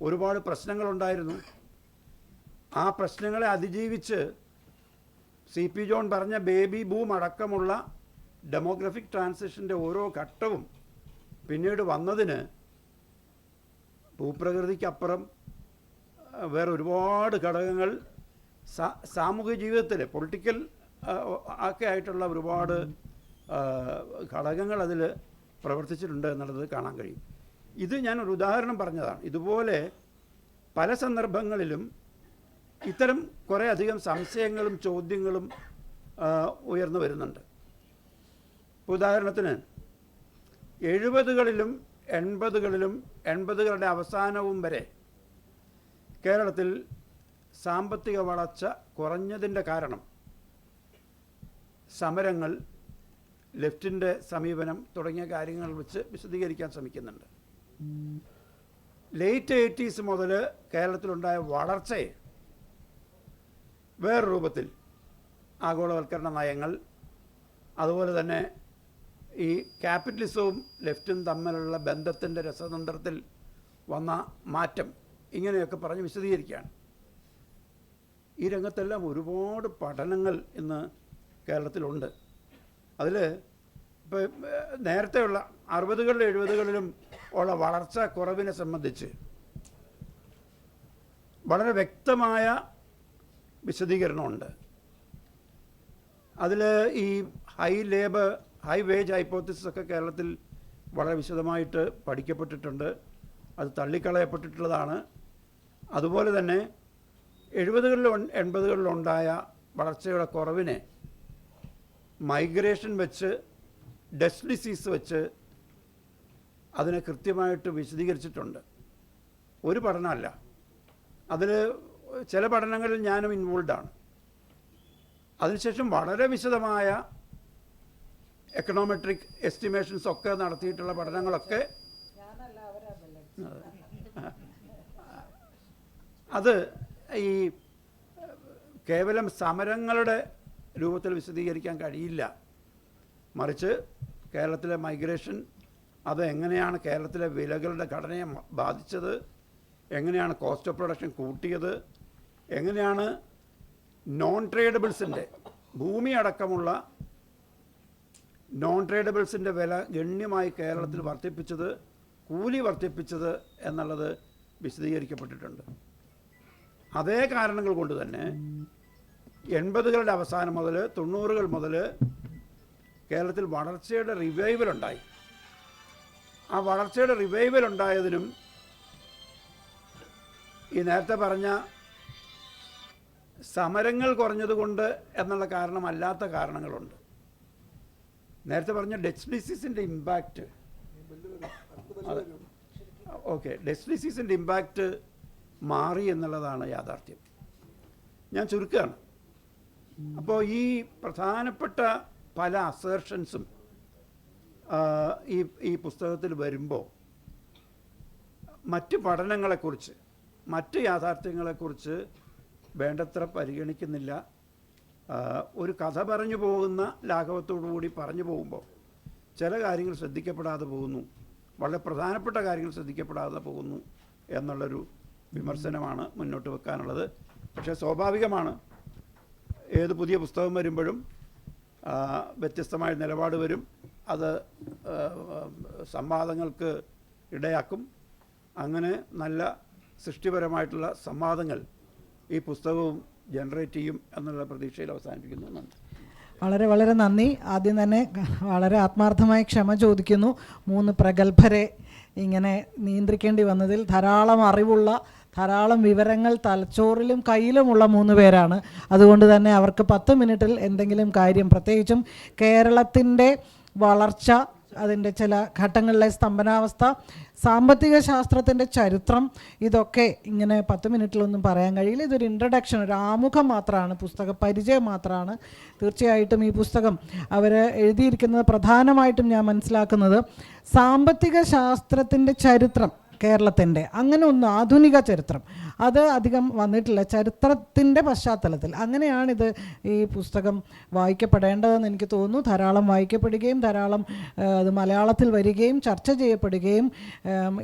ഒരുപാട് പ്രശ്നങ്ങളുണ്ടായിരുന്നു. ആ പ്രശ്നങ്ങളെ അതിജീവിച്ച് CP ജോൺ പറഞ്ഞ ബേബി ബൂം അടക്കമുള്ള ഡെമോഗ്രഫിക് ട്രാൻസിഷൻ്റെ ഓരോ ഘട്ടവും പിന്നീട് വന്നതിന് ഭൂപ്രകൃതിക്കപ്പുറം വേറെ ഒരുപാട് ഘടകങ്ങൾ സാമൂഹിക ജീവിതത്തിൽ പൊളിറ്റിക്കൽ ഒക്കെ ആയിട്ടുള്ള ഒരുപാട് ഘടകങ്ങൾ അതിൽ പ്രവർത്തിച്ചിട്ടുണ്ട് എന്നുള്ളത് കാണാൻ കഴിയും. ഇത് ഞാനൊരു ഉദാഹരണം പറഞ്ഞതാണ്. ഇതുപോലെ പല സന്ദർഭങ്ങളിലും ഇത്തരം കുറേ അധികം സംശയങ്ങളും ചോദ്യങ്ങളും ഉയർന്നു വരുന്നുണ്ട്. ഉദാഹരണത്തിന് 70കളിലും 80കളിലും 80കളുടെ അവസാനവും വരെ കേരളത്തിൽ സാമ്പത്തിക വളർച്ച കുറഞ്ഞതിൻ്റെ കാരണം സമരങ്ങൾ, ലെഫ്റ്റിൻ്റെ സമീപനം തുടങ്ങിയ കാര്യങ്ങൾ വെച്ച് വിശദീകരിക്കാൻ ശ്രമിക്കുന്നുണ്ട്. ലേറ്റ് 80s മുതൽ കേരളത്തിലുണ്ടായ വളർച്ചയെ വേറെ രൂപത്തിൽ ആഗോളവൽക്കരണ നയങ്ങൾ, അതുപോലെ തന്നെ ഈ ക്യാപിറ്റലിസവും ലെഫ്റ്റും തമ്മിലുള്ള ബന്ധത്തിൻ്റെ രസതന്ത്രത്തിൽ വന്ന മാറ്റം, ഇങ്ങനെയൊക്കെ പറഞ്ഞ് വിശദീകരിക്കുകയാണ്. ഈ രംഗത്തെല്ലാം ഒരുപാട് പഠനങ്ങൾ ഇന്ന് കേരളത്തിലുണ്ട്. അതിൽ ഇപ്പോൾ നേരത്തെയുള്ള 60കളിലും 70കളിലും ഉള്ള വളർച്ച കുറവിനെ സംബന്ധിച്ച് വളരെ വ്യക്തമായ വിശദീകരണമുണ്ട്. അതിൽ ഈ ഹൈ വേജ് ഹൈപ്പോത്തിസിസ് ഒക്കെ കേരളത്തിൽ വളരെ വിശദമായിട്ട് പഠിക്കപ്പെട്ടിട്ടുണ്ട്. അത് തള്ളിക്കളയപ്പെട്ടിട്ടുള്ളതാണ്. അതുപോലെ തന്നെ 70കളിലും 80കളിലും ഉണ്ടായ വളർച്ചയുടെ കുറവിനെ മൈഗ്രേഷൻ വെച്ച്, ഡസ്റ്റ് ഡിസീസ് വെച്ച് അതിനെ കൃത്യമായിട്ട് വിശദീകരിച്ചിട്ടുണ്ട്. ഒരു പഠനമല്ല, അതിൽ ചില പഠനങ്ങളിൽ ഞാനും ഇൻവോൾവാണ്. അതിനുശേഷം വളരെ വിശദമായ എക്കണോമെട്രിക് എസ്റ്റിമേഷൻസ് ഒക്കെ നടത്തിയിട്ടുള്ള പഠനങ്ങളൊക്കെ അത് ഈ കേവലം സമരങ്ങളുടെ രൂപത്തിൽ വിശദീകരിക്കാൻ കഴിയില്ല. മറിച്ച് കേരളത്തിലെ മൈഗ്രേഷൻ, അത് എങ്ങനെയാണ് കേരളത്തിലെ വിലകളുടെ ഘടനയെ ബാധിച്ചത്, എങ്ങനെയാണ് കോസ്റ്റ് ഓഫ് പ്രൊഡക്ഷൻ കൂട്ടിയത്, എങ്ങനെയാണ് നോൺ ട്രേഡബിൾസിൻ്റെ, ഭൂമി അടക്കമുള്ള നോൺ ട്രേഡബിൾസിൻ്റെ വില ഗണ്യമായി കേരളത്തിൽ വർദ്ധിപ്പിച്ചത്, കൂലി വർദ്ധിപ്പിച്ചത് എന്നുള്ളത് വിശദീകരിക്കപ്പെട്ടിട്ടുണ്ട്. അതേ കാരണങ്ങൾ കൊണ്ട് തന്നെ 80കളുടെ അവസാനം മുതൽ 90കൾ മുതൽ കേരളത്തിൽ വളർച്ചയുടെ റിവൈവൽ ഉണ്ടായി. ആ വളർച്ചയുടെ റിവൈവൽ ഉണ്ടായതിനും ഈ നേരത്തെ പറഞ്ഞ സമരങ്ങൾ കുറഞ്ഞതുകൊണ്ട് എന്നുള്ള കാരണമല്ലാത്ത കാരണങ്ങളുണ്ട്. നേരത്തെ പറഞ്ഞ ഡസ്റ്റ് ഡിസീസിൻ്റെ ഇമ്പാക്റ്റ്, ഡസ്റ്റ് ഡിസീസിൻ്റെ ഇമ്പാക്റ്റ് മാറി എന്നുള്ളതാണ് യാഥാർത്ഥ്യം. ഞാൻ ചുരുക്കുകയാണ്. അപ്പോൾ ഈ പ്രധാനപ്പെട്ട പല അസേർഷൻസും ഈ പുസ്തകത്തിൽ വരുമ്പോൾ മറ്റ് പഠനങ്ങളെക്കുറിച്ച്, മറ്റ് യാഥാർത്ഥ്യങ്ങളെക്കുറിച്ച് വേണ്ടത്ര പരിഗണിക്കുന്നില്ല. ഒരു കഥ പറഞ്ഞു പോകുന്ന ലാഘവത്തോടു കൂടി പറഞ്ഞു പോകുമ്പോൾ ചില കാര്യങ്ങൾ ശ്രദ്ധിക്കപ്പെടാതെ പോകുന്നു, വളരെ പ്രധാനപ്പെട്ട കാര്യങ്ങൾ ശ്രദ്ധിക്കപ്പെടാതെ പോകുന്നു എന്നുള്ളൊരു വിമർശനമാണ് മുന്നോട്ട് വെക്കാനുള്ളത്. പക്ഷേ സ്വാഭാവികമാണ്, ഏത് പുതിയ പുസ്തകം വരുമ്പോഴും വ്യത്യസ്തമായ നിലപാട് വരും. അത് സംവാദങ്ങൾക്ക് ഇടയാക്കും. അങ്ങനെ നല്ല സൃഷ്ടിപരമായിട്ടുള്ള സംവാദങ്ങൾ ഈ പുസ്തകവും ജനറേറ്റ് ചെയ്യും എന്നുള്ള പ്രതീക്ഷയിൽ അവസാനിപ്പിക്കുന്നു. നന്ദി. വളരെ വളരെ നന്ദി. ആദ്യം തന്നെ വളരെ ആത്മാർത്ഥമായി ക്ഷമ ചോദിക്കുന്നു. 3 പ്രഗത്ഭരെ ഇങ്ങനെ നിയന്ത്രിക്കേണ്ടി വന്നതിൽ. ധാരാളം അറിവുള്ള, ധാരാളം വിവരങ്ങൾ തലച്ചോറിലും കയ്യിലുമുള്ള 3 പേരാണ്. അതുകൊണ്ട് തന്നെ അവർക്ക് 10 മിനിറ്റിൽ എന്തെങ്കിലും കാര്യം, പ്രത്യേകിച്ചും കേരളത്തിൻ്റെ വളർച്ച, അതിൻ്റെ ചില ഘട്ടങ്ങളിലെ സ്തംഭനാവസ്ഥ, സാമ്പത്തിക ശാസ്ത്രത്തിൻ്റെ ചരിത്രം, ഇതൊക്കെ ഇങ്ങനെ 10 മിനിറ്റിലൊന്നും പറയാൻ കഴിയില്ല. ഇതൊരു ഇൻട്രഡക്ഷൻ, ഒരു ആമുഖം മാത്രമാണ്, പുസ്തക പരിചയം മാത്രമാണ്. തീർച്ചയായിട്ടും ഈ പുസ്തകം അവർ എഴുതിയിരിക്കുന്നത് പ്രധാനമായിട്ടും ഞാൻ മനസ്സിലാക്കുന്നത് സാമ്പത്തിക ശാസ്ത്രത്തിൻ്റെ ചരിത്രം, കേരളത്തിൻ്റെ അങ്ങനെ ഒന്ന് ആധുനിക ചരിത്രം അത് അധികം വന്നിട്ടില്ല. ചരിത്രത്തിൻ്റെ പശ്ചാത്തലത്തിൽ അങ്ങനെയാണിത് ഈ പുസ്തകം വായിക്കപ്പെടേണ്ടതെന്ന് എനിക്ക് തോന്നുന്നു. ധാരാളം വായിക്കപ്പെടുകയും ധാരാളം അത് മലയാളത്തിൽ വരികയും ചർച്ച ചെയ്യപ്പെടുകയും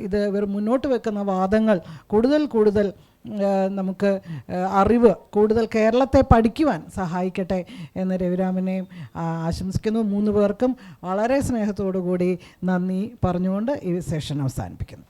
ഇത് ഇവർ മുന്നോട്ട് വെക്കുന്ന വാദങ്ങൾ കൂടുതൽ നമുക്ക് അറിവ്, കൂടുതൽ കേരളത്തെ പഠിക്കുവാൻ സഹായിക്കട്ടെ എന്ന് രവിരാമനെയും ആശംസിക്കുന്നു. 3 പേർക്കും വളരെ സ്നേഹത്തോടു കൂടി നന്ദി പറഞ്ഞുകൊണ്ട് ഈ സെഷൻ അവസാനിപ്പിക്കുന്നു.